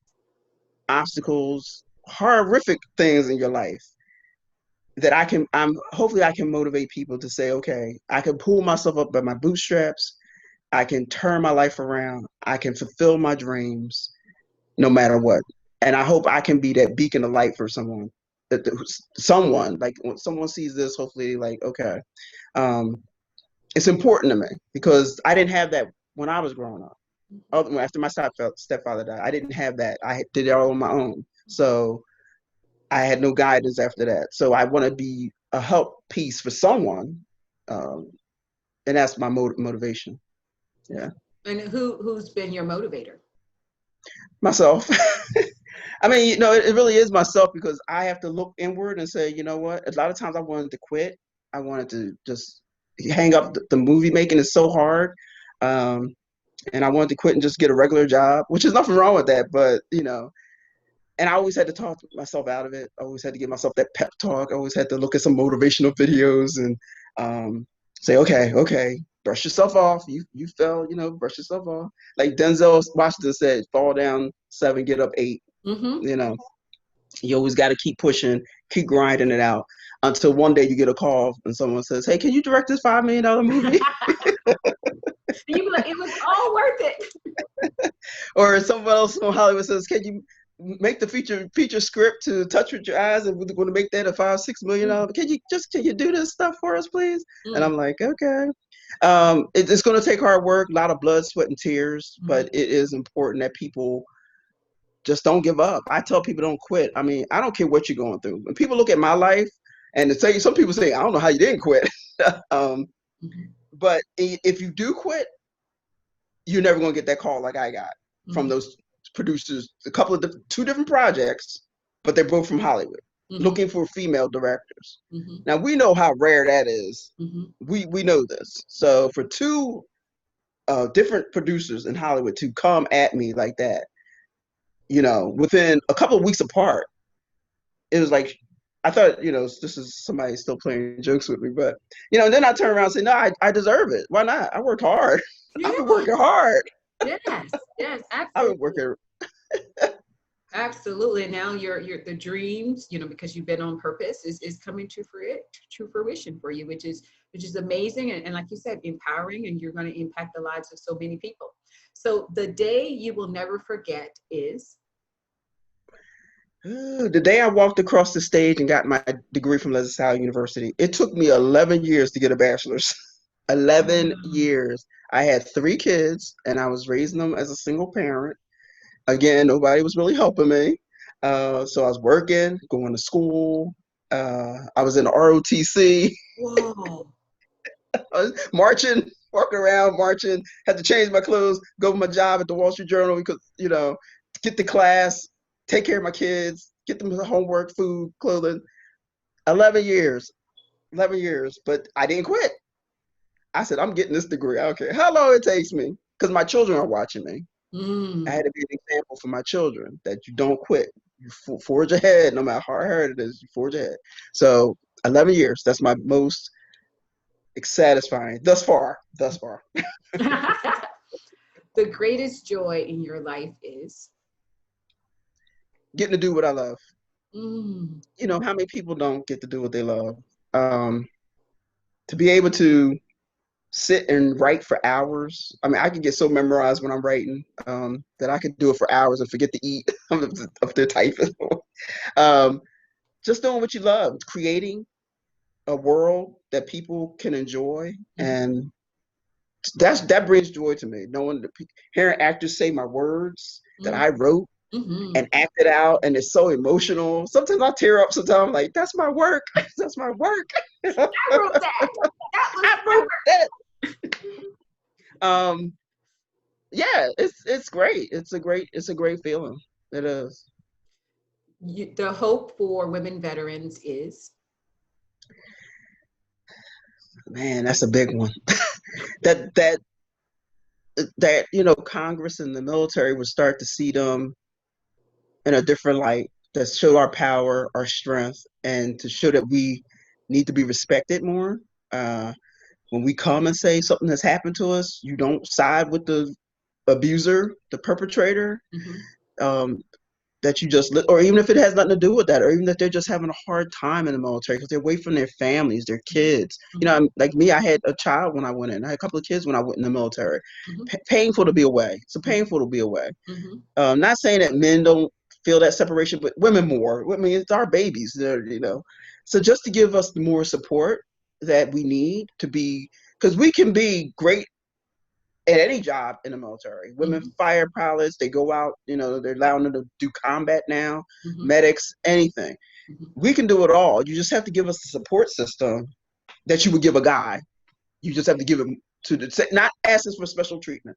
obstacles, horrific things in your life, that hopefully I can motivate people to say, okay, I can pull myself up by my bootstraps. I can turn my life around. I can fulfill my dreams no matter what. And I hope I can be that beacon of light for someone. Someone like when someone sees this, hopefully, like, okay, um, it's important to me because I didn't have that when I was growing up. After my stepfather died, I didn't have that. I did it all on my own. So I had no guidance after that. So I want to be a help piece for someone, um, and that's my motivation. Yeah. And who's been your motivator? Myself. I mean, it really is myself because I have to look inward and say, you know what? A lot of times I wanted to quit. I wanted to just hang up. The movie making is so hard. And I wanted to quit and just get a regular job, which is nothing wrong with that. But, and I always had to talk myself out of it. I always had to give myself that pep talk. I always had to look at some motivational videos and say, okay, brush yourself off. You fell, brush yourself off. Like Denzel Washington said, fall down 7, get up 8. Mm-hmm. You always got to keep pushing, keep grinding it out until one day you get a call and someone says, hey, can you direct this $5 million movie? You be like, it was all worth it. Or someone else from Hollywood says, can you make the feature script to Touch with Your Eyes, and we're going to make that a $5-6 million? Can you do this stuff for us, please? And I'm like, okay. It's going to take hard work, a lot of blood, sweat, and tears, but it is important that people just don't give up. I tell people don't quit. I mean, I don't care what you're going through. When people look at my life, and to tell you, some people say, I don't know how you didn't quit. But if you do quit, you're never going to get that call like I got from those producers, two different projects, but they're both from Hollywood, looking for female directors. Now, we know how rare that is. We know this. So for two different producers in Hollywood to come at me like that, within a couple of weeks apart, it was like, I thought, this is somebody still playing jokes with me, but, and then I turn around and say, no, I deserve it. Why not? I worked hard. Yeah. I've been working hard. Yes, absolutely. I've been working. Absolutely. And now the dreams, because you've been on purpose is coming to fruition for you, which is amazing. And like you said, empowering, and you're going to impact the lives of so many people. So the day you will never forget is? The day I walked across the stage and got my degree from LaSalle University. It took me 11 years to get a bachelor's. 11 years. I had 3 kids, and I was raising them as a single parent. Again, nobody was really helping me. So I was working, going to school. I was in the ROTC. Whoa. I was marching, walking around, marching. Had to change my clothes, go to my job at the Wall Street Journal because, get to class, take care of my kids, get them the homework, food, clothing. 11 years. But I didn't quit. I said, I'm getting this degree. I don't care how long it takes me, because my children are watching me. I had to be an example for my children that you don't quit. You forge ahead, no matter how hard it is, you forge ahead. So 11 years, that's my most satisfying thus far. The greatest joy in your life is? Getting to do what I love. How many people don't get to do what they love? To be able to sit and write for hours. I mean, I can get so memorized when I'm writing that I could do it for hours and forget to eat of the typing. Just doing what you love, creating a world that people can enjoy, and that brings joy to me. Hearing actors say my words that I wrote and acted out, and it's so emotional. Sometimes I tear up. Sometimes I'm like, that's my work. That's my work. I wrote that. I wrote that. Yeah, it's great. It's a great feeling. It is. The hope for women veterans is? Man, that's a big one. that Congress and the military would start to see them in a different light, that show our power, our strength, and to show that we need to be respected more. When we come and say something has happened to us, you don't side with the abuser, the perpetrator. That you just, or even if it has nothing to do with that, or even that they're just having a hard time in the military because they're away from their families, their kids. Like me, I had a child when I went in. I had a couple of kids when I went in the military. Painful to be away. So painful to be away. Not saying that men don't feel that separation, but women more. I mean, it's our babies, you know. So just to give us the more support that we need to be, because we can be great at any job in the military. Women Mm-hmm. fire pilots, they go out, you know, they're allowing them to do combat now, Mm-hmm. medics, anything. Mm-hmm. We can do it all. You just have to give us the support system that you would give a guy. You just have to give him to the, not ask us for special treatment.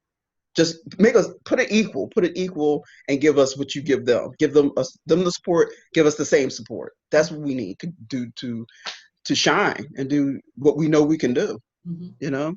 Just make us put it equal, and give us what you give them. Give them us them the support. Give us the same support. That's what we need to do to shine and do what we know we can do. Mm-hmm. You know.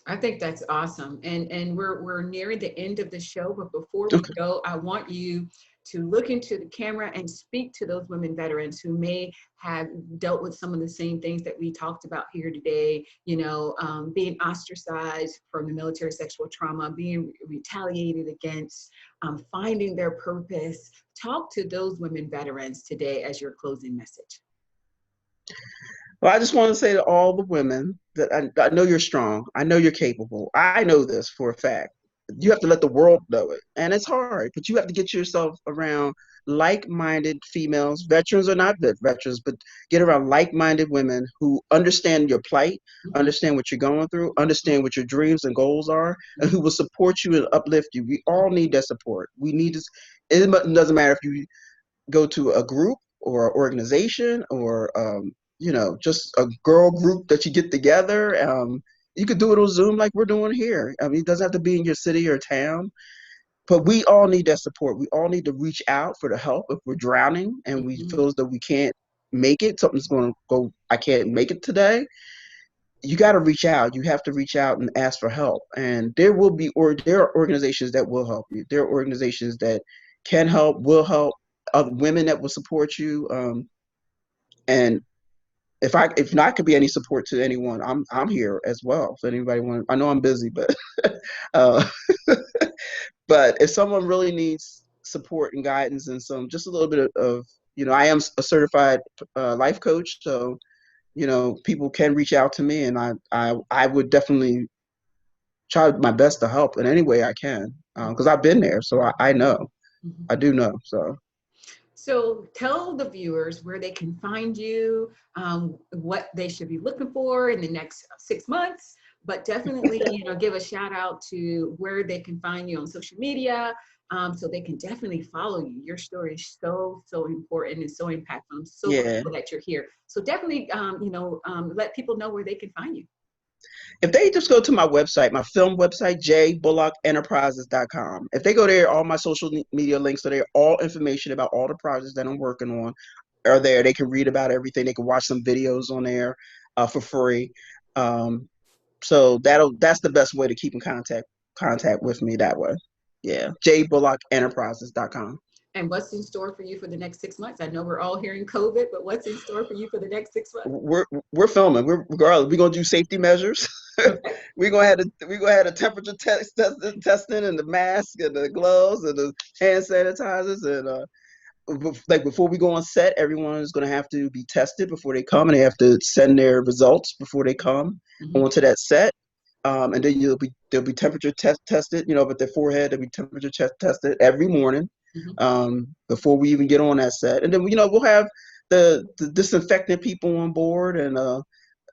I think that's awesome. And we're nearing the end of the show, but before we Okay. go, I want you to look into the camera and speak to those women veterans who may have dealt with some of the same things that we talked about here today, being ostracized from the military sexual trauma, being retaliated against, finding their purpose. Talk to those women veterans today as your closing message. Well, I just want to say to all the women that I know you're strong. I know you're capable. I know this for a fact. You have to let the world know it. And it's hard, but you have to get yourself around like-minded females, veterans or not veterans, but get around like-minded women who understand your plight, Mhm. understand what you're going through, understand what your dreams and goals are, and who will support you and uplift you. We all need that support. We need this. It doesn't matter if you go to a group or an organization or just a girl group that you get together. You could do it on Zoom like we're doing here. I mean, it doesn't have to be in your city or town, but we all need that support. We all need to reach out for the help if we're drowning and we Mhm. feel as though we can't make it. Something's going to go. I can't make it today. You got to reach out. You have to reach out and ask for help. And there are organizations that will help you. There are organizations that can help, will help. Other women that will support you. And if not could be any support to anyone, I'm here as well. If anybody want, I know I'm busy, but uh, but if someone really needs support and guidance and some just a little bit I am a certified life coach, so people can reach out to me, and I would definitely try my best to help in any way I can, because I've been there, so I know. Mhm. I do know. So So tell the viewers where they can find you, what they should be looking for in the next 6 months, but definitely, give a shout out to where they can find you on social media, so they can definitely follow you. Your story is so, so important and so impactful. I'm so yeah, grateful that you're here. So definitely, let people know where they can find you. if they just go to my website, my film website, jbullockenterprises.com. If they go there, all my social media links are there. All information about all the projects that I'm working on are there. They can read about everything. They can watch some videos on there for free. So that's the best way to keep in contact with me that way. Yeah, jbullockenterprises.com. And what's in store for you for the next 6 months? I know we're all hearing COVID, but what's in store for you for the next 6 months? We're filming. We're regardless. We're gonna do safety measures. Okay. we're gonna have a temperature testing and the mask and the gloves and the hand sanitizers and like before we go on set, everyone is gonna have to be tested before they come, and they have to send their results before they come Mhm. onto that set. And then they'll be temperature tested, with their forehead. They'll be temperature tested every morning Mhm. before we even get on that set. And then we'll have the disinfectant people on board, and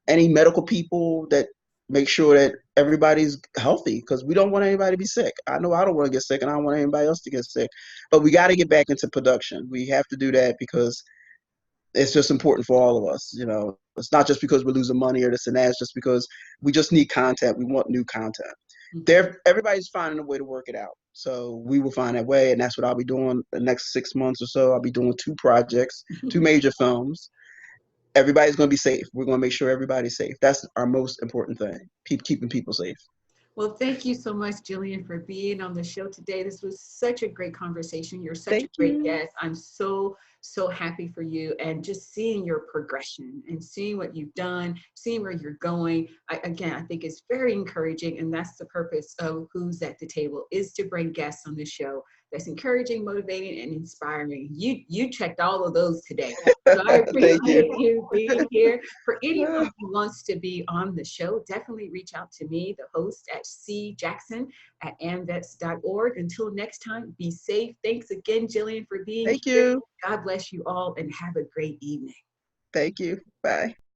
any medical people that make sure that everybody's healthy, because we don't want anybody to be sick. I know I don't want to get sick, and I don't want anybody else to get sick. But we got to get back into production. We have to do that because it's just important for all of us. It's not just because we're losing money or this and that. It's just because we just need content. We want new content. Mhm. Everybody's finding a way to work it out. So we will find that way, and that's what I'll be doing the next 6 months or so. I'll be doing two projects, two major films. Everybody's going to be safe. We're going to make sure everybody's safe. That's our most important thing. Keeping people safe. Well, thank you so much, Jillian, for being on the show today. This was such a great conversation. You're such a Thank great you. guest. I'm so, so happy for you, and just seeing your progression and seeing what you've done, seeing where you're going. Again, I think it's very encouraging, and that's the purpose of Who's at the Table, is to bring guests on the show that's encouraging, motivating, and inspiring. You checked all of those today. So I Thank you. appreciate you being here. For anyone who wants to be on the show, definitely reach out to me, the host, at cjackson@amvets.org. Until next time, be safe. Thanks again, Jillian, for being Thank here. you. God bless you all and have a great evening. Thank you. Bye.